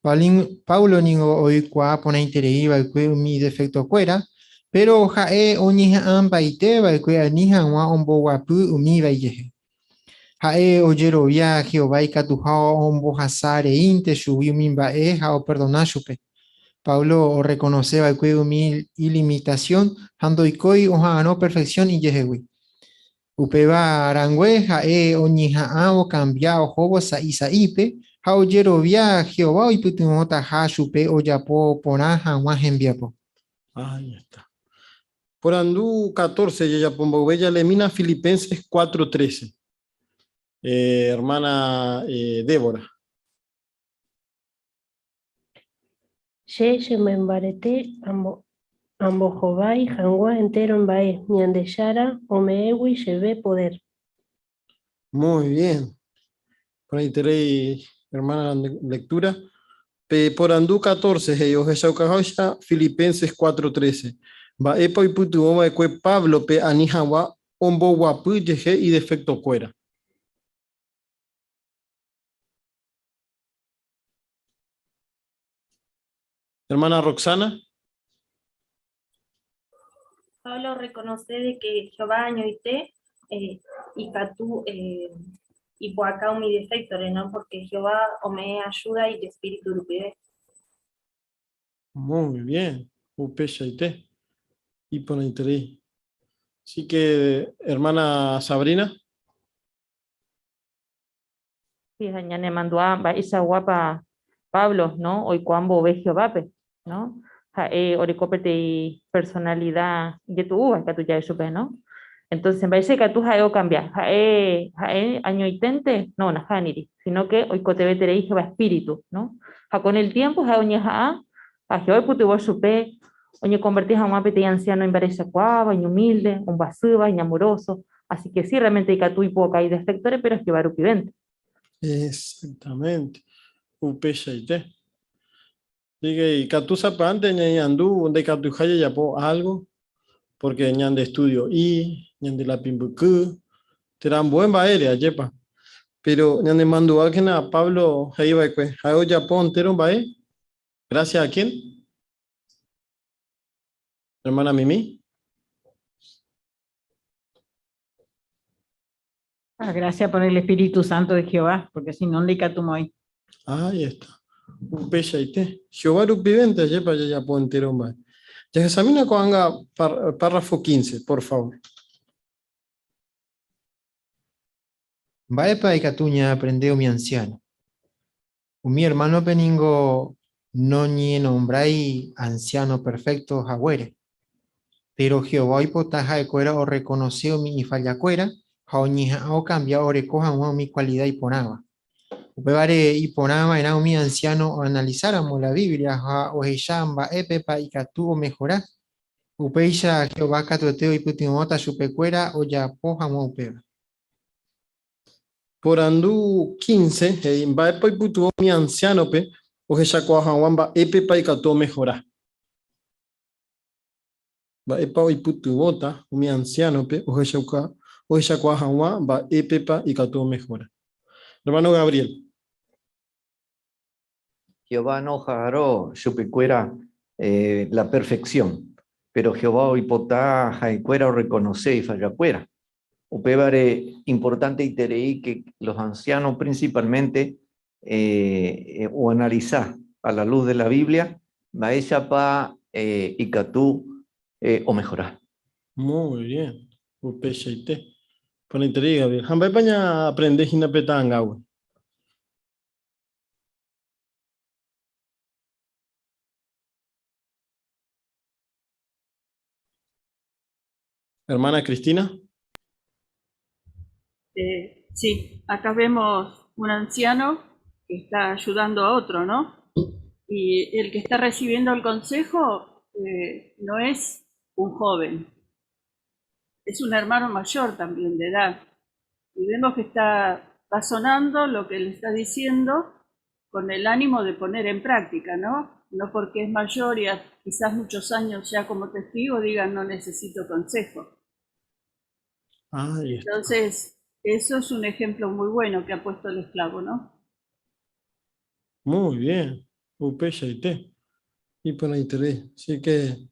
Paulo ningo hoy kua pone intereiva y kue mi defecto cuera, pero ja onija amba y teba y kue anija wa ombo wapu umiba y yeje. Ja oyero via Jehová y katujao ombo hasare inte shubi umimba ha o perdonashupe. Pablo reconoce al cuello mi ilimitación, ando y coi oja no perfección y yehewi. Upeba arangüe oñija o cambia o jobo sa isaipe, ha oyero via Jehová y putimota ha supe o yapo ponaja guajenbiapo. Ahí está. Por andú 14, ya pombo bella lemina Filipenses 4:13. Hermana Débora. Ye me embarete ambo jovai jangua entero en bae, miandeshara o meewi llevé poder. Muy bien. Por ahí tenéis, hermana, la lectura. Por andú 14, Filipenses 4:13. Va epa y putuoma de Pablo pe anijawa ombo guapu yeje y defecto cuera. Hermana Roxana. Pablo reconoce de que Jehová añoite y Catú y por acá mi defecto, ¿no? Porque Jehová o me ayuda y de espíritu lo pide. Muy bien. Upeshaite. Y por interés. Así que, hermana Sabrina. Sí, ya me mandó a esa guapa Pablo, ¿no? Hoy cuando ve Jehová, ¿no? Oricopete y personalidad de tu uva, que tú ya supe, ¿no? Entonces, me parece que tú has cambiar. Año itente, no, no, haniri, sino que hoy cote vetere Jehová espíritu, ¿no? Con el tiempo, a Jehová putu supe, oñe convertís a un apete anciano en parece cuava, en humilde, un basuba, en amoroso. Así que sí, realmente hay que tú y poca hay defectores, pero es que varupivente. Exactamente. Upeshaite. Diga, y Catusa Pante, ñandú, de Catujaya ya po algo, porque ñan de estudio y ñan de la Pimbucu, serán buen baere, yepa. Pero ñan de mandó a Pablo Heibaque, a ya po entero bae. Gracias a quién? Hermana Mimi. Gracias por el Espíritu Santo de Jehová, porque si no le catumoy. Ahí está. Un pechaite. Jehová rupivente, yepa ya po entero bae. Ya examina con anga párrafo 15, por favor. Vaepa y catuña aprendeu mi anciano. Mi hermano peningo no ni nombrai anciano perfecto jaguere. Pero Jehová y potaja de cuera o reconoció mi falla cuera, jaoñija o cambia o recoja mi cualidad y ponaba. Upevare y ponaba en mi anciano o analizáramos la Biblia, o ejamba epepa y catuvo mejorar. Upeisha Jehová catoteo y putimota chupecuera o ya poja mo upeba. Por andu 15, va epa y putuvo mi anciano pe, o hechacua hawamba epe pa y cató mejorar. Va epa y putubota, mi anciano pe, o hechacua hawa, va epe pa y cató mejorar. Hermano Gabriel. Jehová no jaró chupecuera la perfección, pero Jehová oipotá jaicuera o reconoce y fallacuera. Upebare importante y tereí que los ancianos principalmente o analizar a la luz de la Biblia, maesha pa icatú o mejorar. Muy bien. Upechaite. Para interés, Gabriel. Hamba paña aprende hina petanga, güey. Hermana Cristina. Sí, acá vemos un anciano que está ayudando a otro, ¿no? Y el que está recibiendo el consejo no es un joven, es un hermano mayor también de edad. Y vemos que está razonando lo que le está diciendo con el ánimo de poner en práctica, ¿no? No porque es mayor y quizás muchos años ya como testigo digan no necesito consejo. Entonces, eso es un ejemplo muy bueno que ha puesto el esclavo, ¿no? Muy bien. Upechaite. Y para interés. Así que,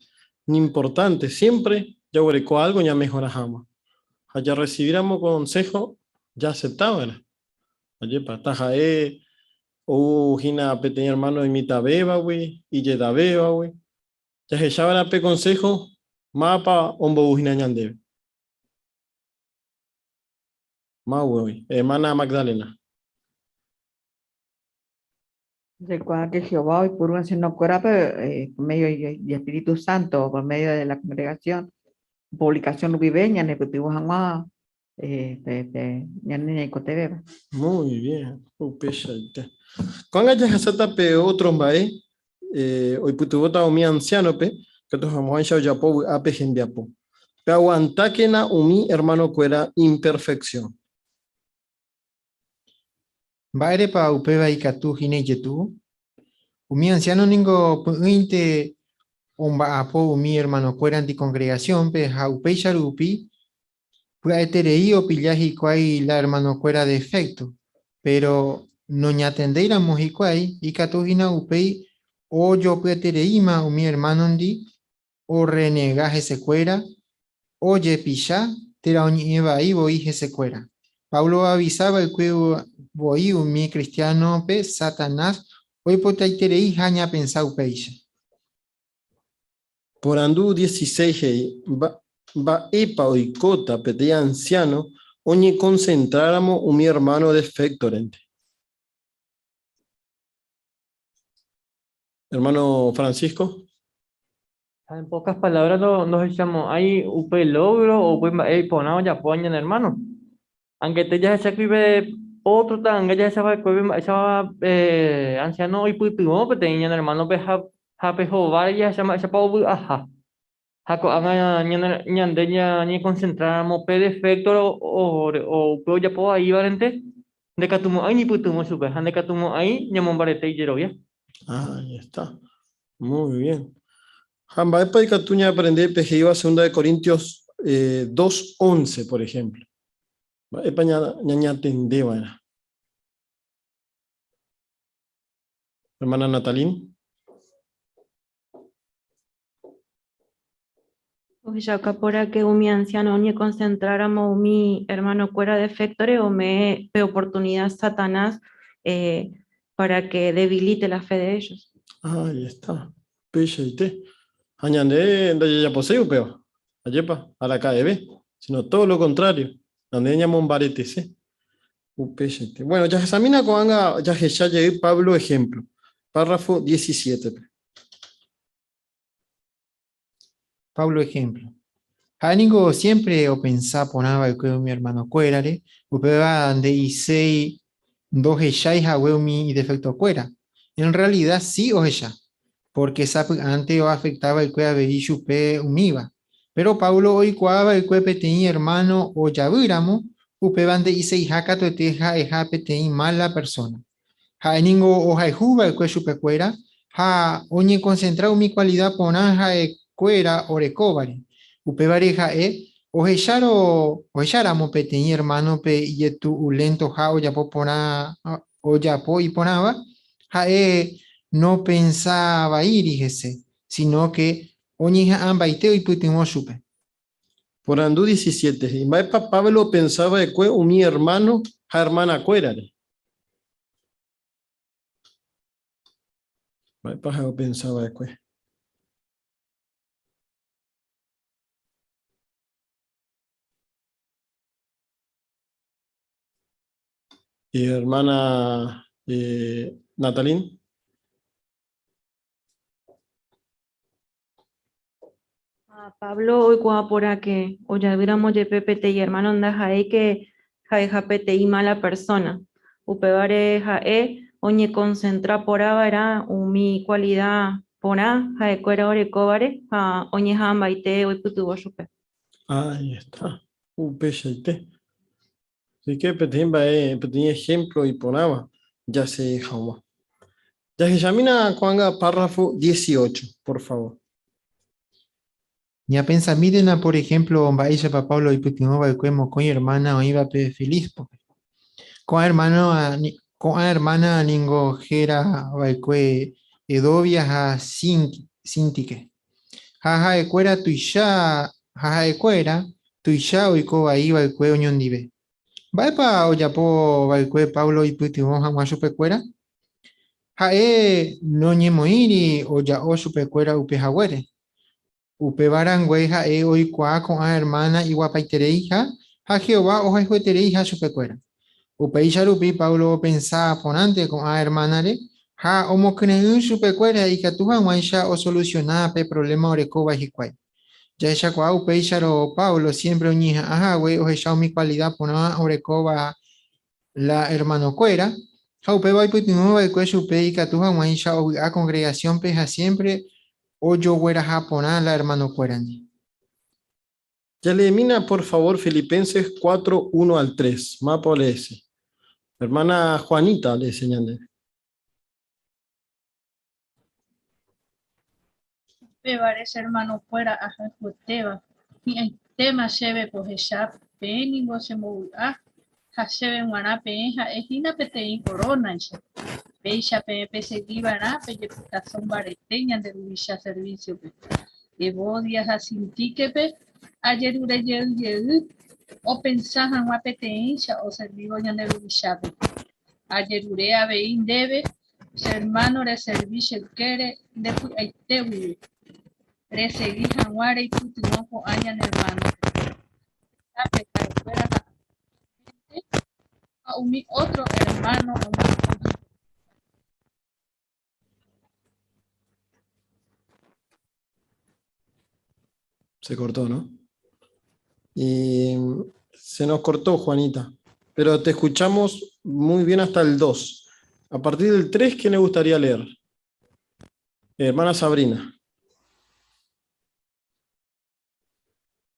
importante, siempre, ya hueco algo, ya mejoramos. Allá recibiéramos consejo, ya aceptaba. Allí para tajae, o hina pequeña hermano imita beba, güey, y yeda beba, güey. Ya se echaba pe consejo, mapa, ombo ujina ñandebe. Güey, hermana Magdalena. Recuerda que Jehová hoy por una no fuera por medio de Espíritu Santo, por medio de la congregación, publicación viveña, neputivo jamás, Muy bien, cuando haya sata pe otro mbae, hoy putubota o mi anciano pe, que tu jamás ya ya po ape gendiapo. Pe aguanta que na umi hermano cuera imperfección. Baere pa upeba y catu hine yetu. Umi anciano ningo puinte omba apo umi hermano cuera anti congregación pe ha upeisha rupi. Pueterei o pillaji cuai la hermano cuera de efecto. Pero no ñatendeira mojicuai y catujina upei o yo puetereima o mi hermano ndi o renegaje se cuera o ye pisha tera oñeva y voy se cuera. Pablo avisaba el cueo voy mi cristiano pe Satanás hoy potaiterei jaña pensau peixa. Por andu 16 va epa oicota pete anciano oñi concentráramos un mi hermano defectorente. Hermano Francisco. En pocas palabras nos echamos hay un logro o pues ponamos ya poñan hermano. Aunque te ya se escribe otro tan ya se va anciano y pues tuvo pero tenían hermano pues ha Jehová ya se llama ajá. Hako anga ñandeña ni concentramos pe defecto o ya puedo ahí valente de catumo ahí ni putumo supe de catumo ahí ñamon barete y ya. Ahí está. Muy bien. Jamba epa y catuña aprender peje iba a 2 Corintios 2:11, por ejemplo. Epa ñaña tendeba. Hermana Natalín. Ya capora que mi anciano ni concentráramos mi hermano cuera de efectores o me pe oportunidad Satanás para que debilite la fe de ellos. Ahí está. Pecheite. Añande ya poseo peor. Ayepa, a la KDB. Sino todo lo contrario. Donde llamamos barete, ¿sí? Bueno, ya examina con anga, ya llegué Pablo ejemplo. Párrafo 17. Pablo ejemplo. Haningo siempre o pensaba ponaba el que mi hermano cuerare, o peba de isei dos echai ha mi defecto cuera. En realidad sí o ella. porque antes afectaba el cuerpo de chupe umiva. Pero Pablo hoy cuava el cuerpo tenía hermano o ya viramos, upe bande y se hija to teja eja petei mala persona. Ha ningo o ha juba el cuerpo chupe cuera, ha oñe concentrado mi cualidad ponaja e cuera o recobare. Upe vareja o echáramos petei hermano pe y tu ulento ha o ya po pona o ya po y ponaba, ha no pensaba ir, dijese, sino que oñija ambaiteo y putimos supe. Por Andú 17. Y Pablo pensaba de que mi hermano, a hermana cuérare. Pablo pensaba de que. Y hermana Natalín. Pablo, hoy cuando por aquí, o ya viéramos de PPT y hermano andas ahí que jaeja PTI mala persona. Upevare jae, oñe concentra por era mi cualidad pona, jae cuera ore cobare, oñe jambaite, hoy putuvo chupe. Ahí está. Pechaite. Así que tenía ejemplo y ponaba. Ya se jamás. Ya que examina cuanga párrafo 18, por favor. Ya pensa, miren, por ejemplo, Baisha para Pablo y Putinova el cuemo con hermana o iba feliz. Con hermana ningo jera valcue edovia a sintike. Jaja ecuera tuisha, jaja ecuera tuisha oiko ahí valcue oñon dive. Valpa o yapo valcue Pablo y Putinova macho pecuera. Jae no ñemoiri o ya o supecuera upe jaguere. Upe barangüeja hoy cua con a hermana y guapaitereija, a Jehová o juetereija supecuera. Upe isharupi Pablo pensaba ponante con a hermanare, ha homo creen supecuera y que tu guaisha o solucionaba pe problema orecoba y cuay. Ya ella cua upe isharo Pablo siempre unija, ajá, güey, o echado mi cualidad ponaba orecoba la hermano cuera. Upe va y putinova el cuello upe y que tu guaisha o a congregación peja siempre. O yo huera japonés, la hermano Cuerani. Ya le elimina, por favor, Filipenses 4, 1 al 3. Mapa ese. Hermana Juanita le señalé. Pevares hermano fuera a Joteba. Y en tema lleve por ella, peningo se moverá. Hasebe guanape, ejina petein corona. Peisha pepe seguibará, peyeputación bareteña de Luisha servicio. Evodia jacintiquepe, ayer ureyel o pensajan guapeteña o servigo ya de Luisha. Ayer urea vein debe, hermano de servicio quiere, de aitewi. Resegui jaguare y putinoko añan hermano. Sabe que fuera a mi otro hermano. Se cortó, ¿no? Y se nos cortó, Juanita. Pero te escuchamos muy bien hasta el 2. A partir del 3, ¿quién le gustaría leer? Hermana Sabrina.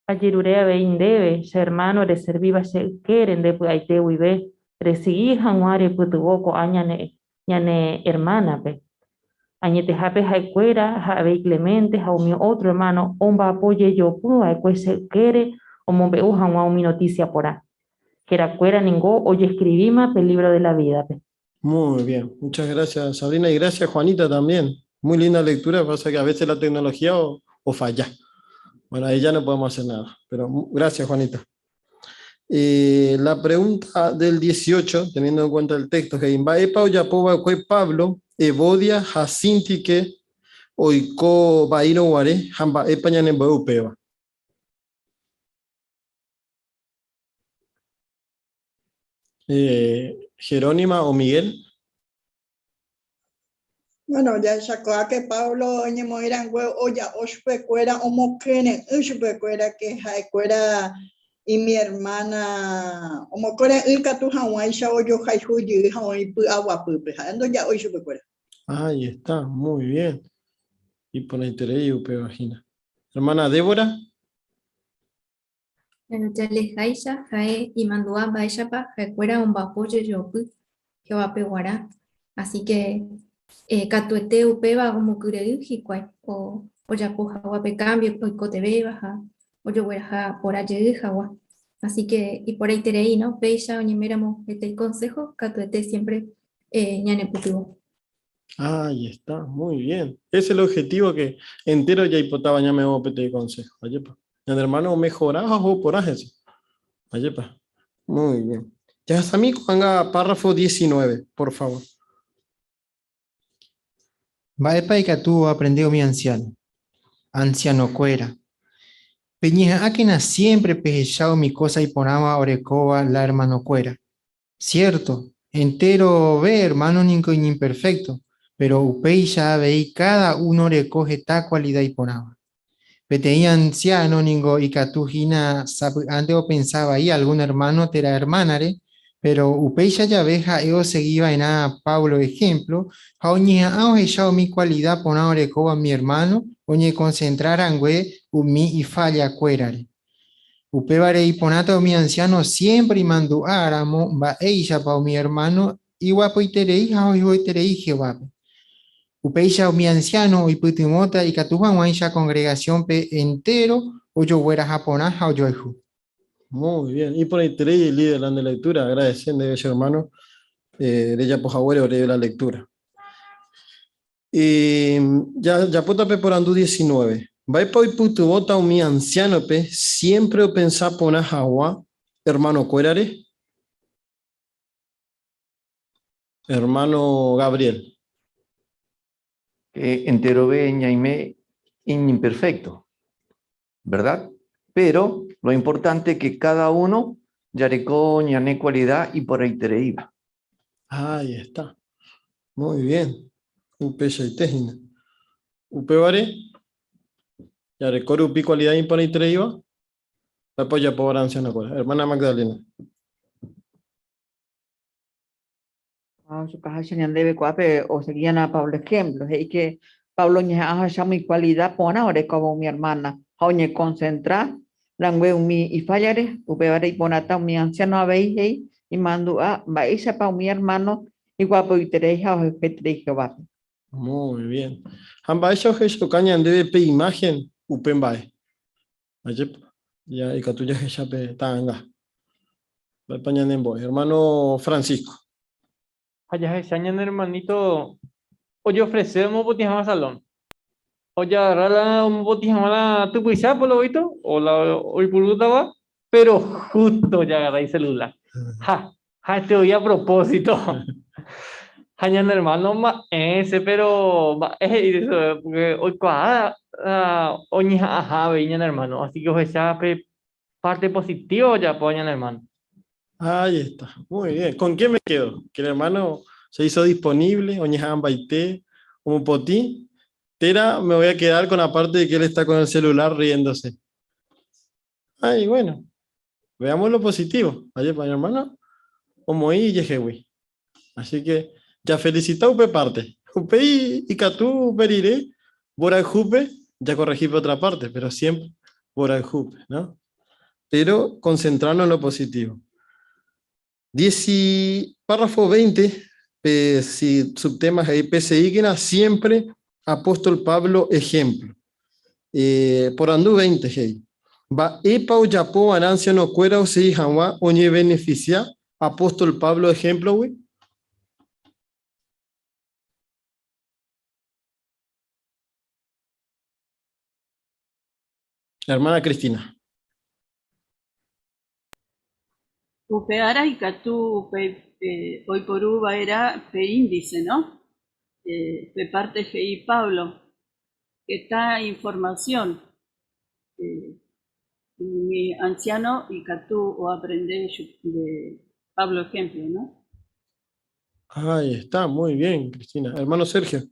Ayerurea vein debe, hermano de serviva se quieren de aite uibe, resigi januare putuoko añane hermana pe. Añete jape jaicuera, jabe Clemente, mi otro hermano, omba apoye yo pudo a se quiere, o mombe ujan mi noticia por ahí. Que era cuera ningó, oye escribima pel libro de la vida pe. Muy bien, muchas gracias Sabrina y gracias Juanita también. Muy linda lectura, pasa que a veces la tecnología o falla. Bueno, ahí ya no podemos hacer nada, pero gracias Juanita. La pregunta del 18, teniendo en cuenta el texto, que Imbaepa Yapoba Pablo, Evodia, Jacintique, Oiko Bairo Guare, Hamba Epañan en Baupeva. Jerónima o Miguel. Bueno, ya sacó a que Pablo ñemo eran hue oya ospecuera o moquene uspecuera que jaicuera y mi hermana o moquera el catu hawaisha o yo jaijuyi hawai pu agua pupe ando ya hoy supekuera. Ahí está, muy bien. y por interés y upe vagina. Hermana Débora. Bueno, ya les gaisa, jae y mandua baishapa, recuerda un bapoyo yopu, que va a peguará. Así que, catuete upeba como cureuji, o ya coja guape cambio, o cotebe baja, o yo voy a por allí jawa. Así que, y por ahí tereí, ¿no? Beisha o ñemeramo, este consejo, catuete siempre, ñane putuvo. Ahí está, muy bien. Es el objetivo que entero ya hipotaba ya me voy a pedir consejo. Ayepa. El hermano mejorás o porás eso. Ayepa. Muy bien. Ya hasta mí, haga párrafo 19, por favor. Vaepa y Catú aprendió mi anciano. Anciano cuera. Peñija Akena siempre pejechao mi cosa y ponaba orecoba la hermano cuera. Cierto, entero ve hermano ninco y imperfecto, pero upei ya veí cada uno recoge ta cualidad y ponaba. Peteía anciano ningo y catujina ante o pensaba ahí algún hermano tera hermanare, pero upei ya veja eo seguía en a Pablo ejemplo, jaoña ao echao mi cualidad ponao recoba mi hermano, oñe concentrar angüe umi y falla cuerare. Upevare y ponato mi anciano siempre y mandu áramo, va eisha pa mi hermano, y guapo y terei, jao y terei jehová. Upeisha mi anciano y putimota y catujan waisha congregación pe entero, o yo huera japonaja o yo eju. Muy bien. Y por interés y líder de lectura, agradeciendo a ese hermano, de ella pojahuere de la lectura. Y ya puta pe por andu 19. Vai pa y putubota mi anciano pe, siempre o pensá pona jawa, hermano cuerare. Hermano Gabriel. Entero ve ñaime imperfecto, ¿verdad? Pero lo importante es que cada uno yarecó ñané cualidad y por ahí te iba. Ahí está. Muy bien. Upe shaitejina. Upe vare. Yarecó upi cualidad y por ahí te iba. Apoya por anciano cuera. Hermana Magdalena. Su caja se debe cuape o seguían a Pablo ejemplos y que Pablo ña ya mi cualidad pona ahora como mi hermana oñe concentra langüe mi y fallare upevare y ponata mi anciano abeije y mando a baisa pa mi hermano y guapo y tereja o que Jehová. Muy bien. Hamba eso que cañan debe pe imagen upen bae. Ayep. Ya y catuya ya pe tanga. Va pañan en boy. Hermano Francisco. Allá se añade hermanito, oye ofrecemos botijama salón. Oye agarrar un botijama la tu puisa por lo visto, o la hoy por va, pero justo ya agarré el celular. Te oí a propósito. Añade hermano más ese, pero eso, porque hoy cuadra, oñi ajá, veían hermano, así que oye ya parte positiva ya ponen hermano. Ahí está. Muy bien. ¿Con quién me quedo? Que el hermano se hizo disponible, oñejan baité, como potí. Tera, me voy a quedar con la parte de que él está con el celular riéndose. Ay, bueno. Veamos lo positivo. Ayer para mi hermano, como y yejewi. Así que ya felicita upe parte. Upe y catú periré. Bora jupe, ya corregí por otra parte, pero siempre bora jupe, ¿no? Pero concentrarnos en lo positivo. Párrafo 20, si subtemas ahí, PCI, siempre apóstol Pablo ejemplo. Por andu 20, hey. Va epa o yapo anancia no cuera o se hanwa oñe beneficia apóstol Pablo ejemplo, güey. La hermana Cristina. Upeara y Catú hoy por uva era pe índice, ¿no? De parte de Pablo, que está información. Mi anciano y Catú o aprender de Pablo ejemplo, ¿no? Ahí está, muy bien, Cristina. Hermano Sergio.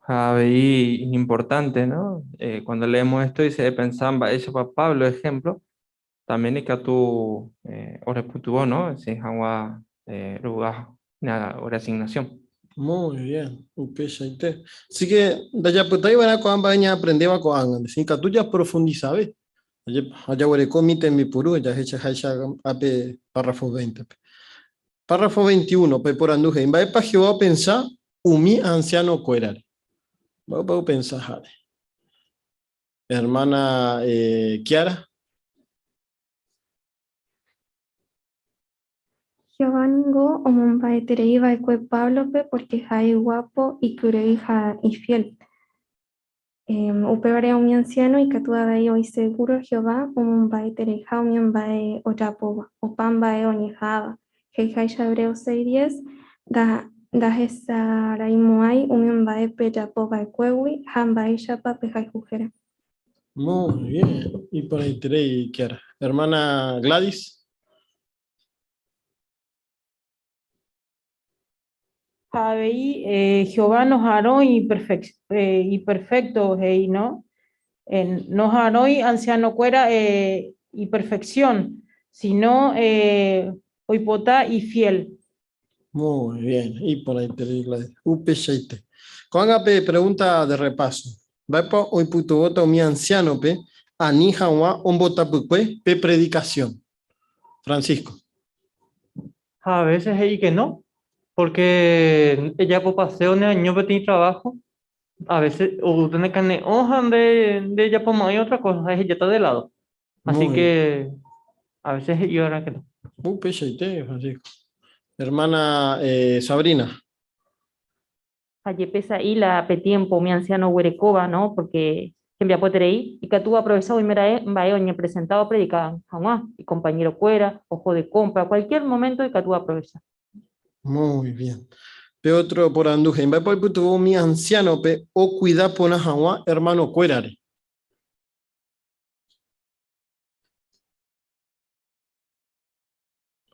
Ahí importante, ¿no? Cuando leemos esto y se pensaba, eso para Pablo, ejemplo, también es que tú, o reputó, ¿no? Si agua, la hora de asignación. Muy bien, upeshaite. Así que, daya putai van a baña aprendeva con angan. Sin que tú ya profundizabes. Allá hueco mite mi puru, ya hecha haisha ape párrafo 20. Párrafo 21, pe por anduje. En vez de Jehová pensar, umi anciano cuerare. Vamos a pensar, jale. Hermana Kiara. Jehová ningo o mumbai tereiva de Pablo pe porque hay guapo y cureija y fiel. Upe un anciano y catua de hoy seguro Jehová o mumbai tereija o miambae o yapova o pambae o ñejaba. Heijai Hebreo 6:10 gajesa raimuai o miambae pe yapova de cuewi hambae chapa pejai jujera. Muy bien. Y por ahí Terei Kiara. Hermana Gladys. Habéis, Jehová nos hará y perfecto, hey, ¿no? Nos hará anciano cuera y perfección, sino oipota y fiel. Muy bien. Y por ahí Terei Gladys. Upeshaite. Con agape pregunta de repaso. Va hoy puto vota mi anciano pe anija wa ombota pe predicación. Francisco. A veces hey que no, porque ella por paseo ne año que tiene trabajo. A veces o tiene que hoja de ella por más y otra cosa, ella está de lado. Así Muy que a veces yo era que no. Upeshaite, Francisco. Hermana Sabrina. Allí pesa y la pe tiempo mi anciano huerecoba, ¿no? Porque envía poterei y que tú aprovechado y mira vae presentado predicaban jamás y compañero cuera, ojo de compra, cualquier momento y que tú aprovecha. Muy bien. Pe otro por anduje. En Bapoi puto mi anciano pe o cuida pona jawa hermano cuerare.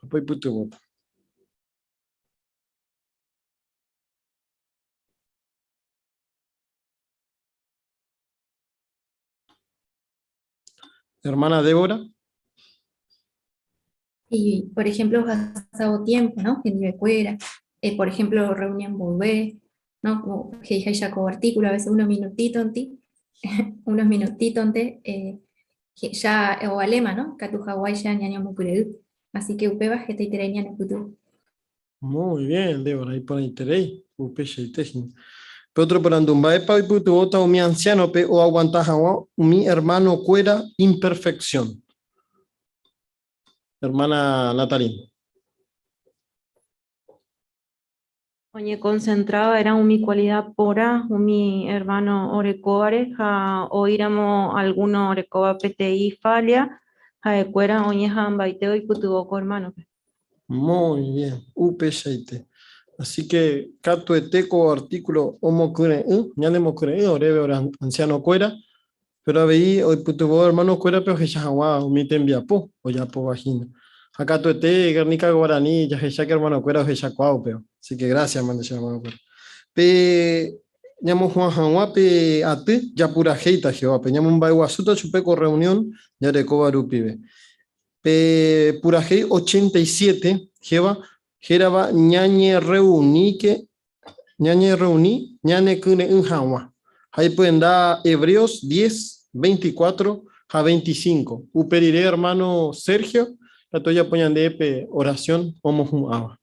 Bapoi puto vota. Hermana Débora. Y, por ejemplo, has pasado tiempo, ¿no? Que ni fuera, por ejemplo, reunión volver, ¿no? Como que ya como artículo, a veces unos minutitos en ti, unos minutitos en te, que ya, o alema, ¿no? Que tu Hawái ya ñaño mukureu. Así que upeba que te itereña en el futuro. Muy bien, Débora. Y por ahí terei. Upeshaite. Pe otro por andumba. Epa y puto vota o mi anciano pe o aguanta jawa mi hermano cuera imperfección. Hermana Natalina. Oye, concentrado era mi cualidad pora, mi hermano orecoare, o iramos alguno orecoa PTI falia, ja cuera oñe jambaiteo y putuoco hermano. Muy bien. Upeshaite. Así que, cato eteco artículo homo cure, ya le hemos cure, orebe anciano cuera, pero ahí hoy putuvo hermano cuera, pero que ya agua, mi tembiapo, o ya po vagina. Acá tu ete, garnica guaraní, ya que hermano cuera, o ya cuau, pero. Así que gracias, mande hermano cuera. Pe, ñamo Juan Janua, pe ate, ya pura jeita, jehová, pe ñamo un baiguasuta, chupeco reunión, ya de cobarupibe. Pe, pura jei 87, jehová. Jeraba ñañe reuní, ñane cune en Hanwa. Ahí pueden dar Hebreos 10, 24 a 25. Uperiré, hermano Sergio, la toya poñan de epe oración, homo hum.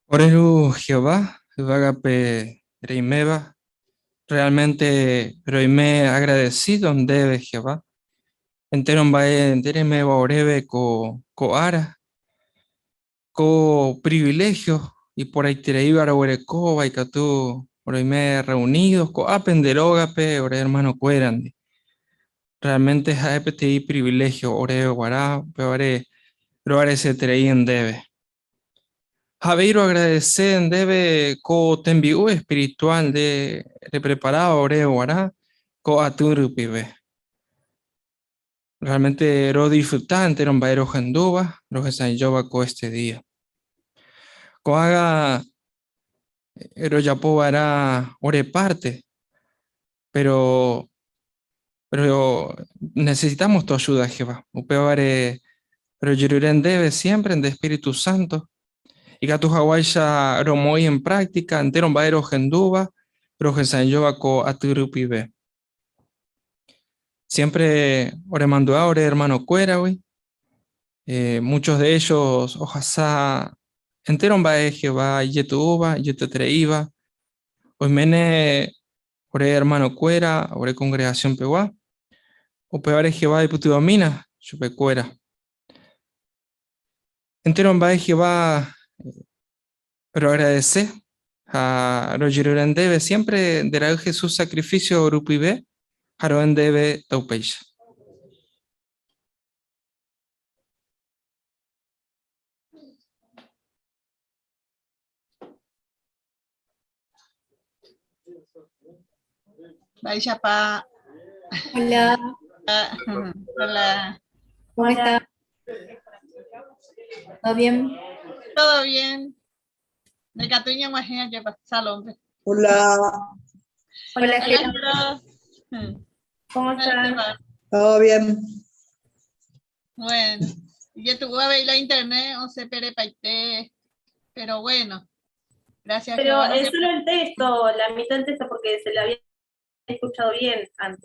Oreru Jehová, Vagape Reimeva, realmente Roime agradecido debe Jehová. Enteron bae, entereme orebe co ara, co privilegio, y por ahí te iba a oreco, baicatu, Roime reunidos, co apenderogape, ore hermano cuerandi. Realmente es apetí privilegio, ore guará, peore, roare se treien debe. Javeiro agradecer debe co tembiú espiritual de preparado ore guará, co aturupibe. Realmente ro disfrutante, era un baero janduba, lo que se lleva con este día. Co haga, ero ya hará ore parte, pero necesitamos tu ayuda, Jehová. Upeare, pero Yeruren debe siempre en de Espíritu Santo. Y que tu Hawái ya ro muy en práctica, entero un baero janduba, lo que se lleva con aturupibe. Siempre ore mandua, ore hermano cuera, güey. Muchos de ellos, ojasá, enteron bae Jehová, yetuba, yetutreiva, hoy mene, ore hermano cuera, ore congregación peguá, o peore Jehová y putuamina, chupe cuera. Enteron bae Jehová, pero agradece a Roger debe siempre de Jesús sacrificio rupibe, Jaroen debe taupeisha. Vaya pa. Hola, Hola. ¿cómo está? ¿Todo bien? Todo bien. De Catuña Guajea, que pasa al hombre. Hola, Hola, Gela. Hola. ¿Cómo está? todo bien. Bueno, yo tuve a ver la internet, o se perepaité, pero bueno, gracias. Pero Jehová, no es se- solo el texto, la mitad del texto, porque se le había escuchado bien antes.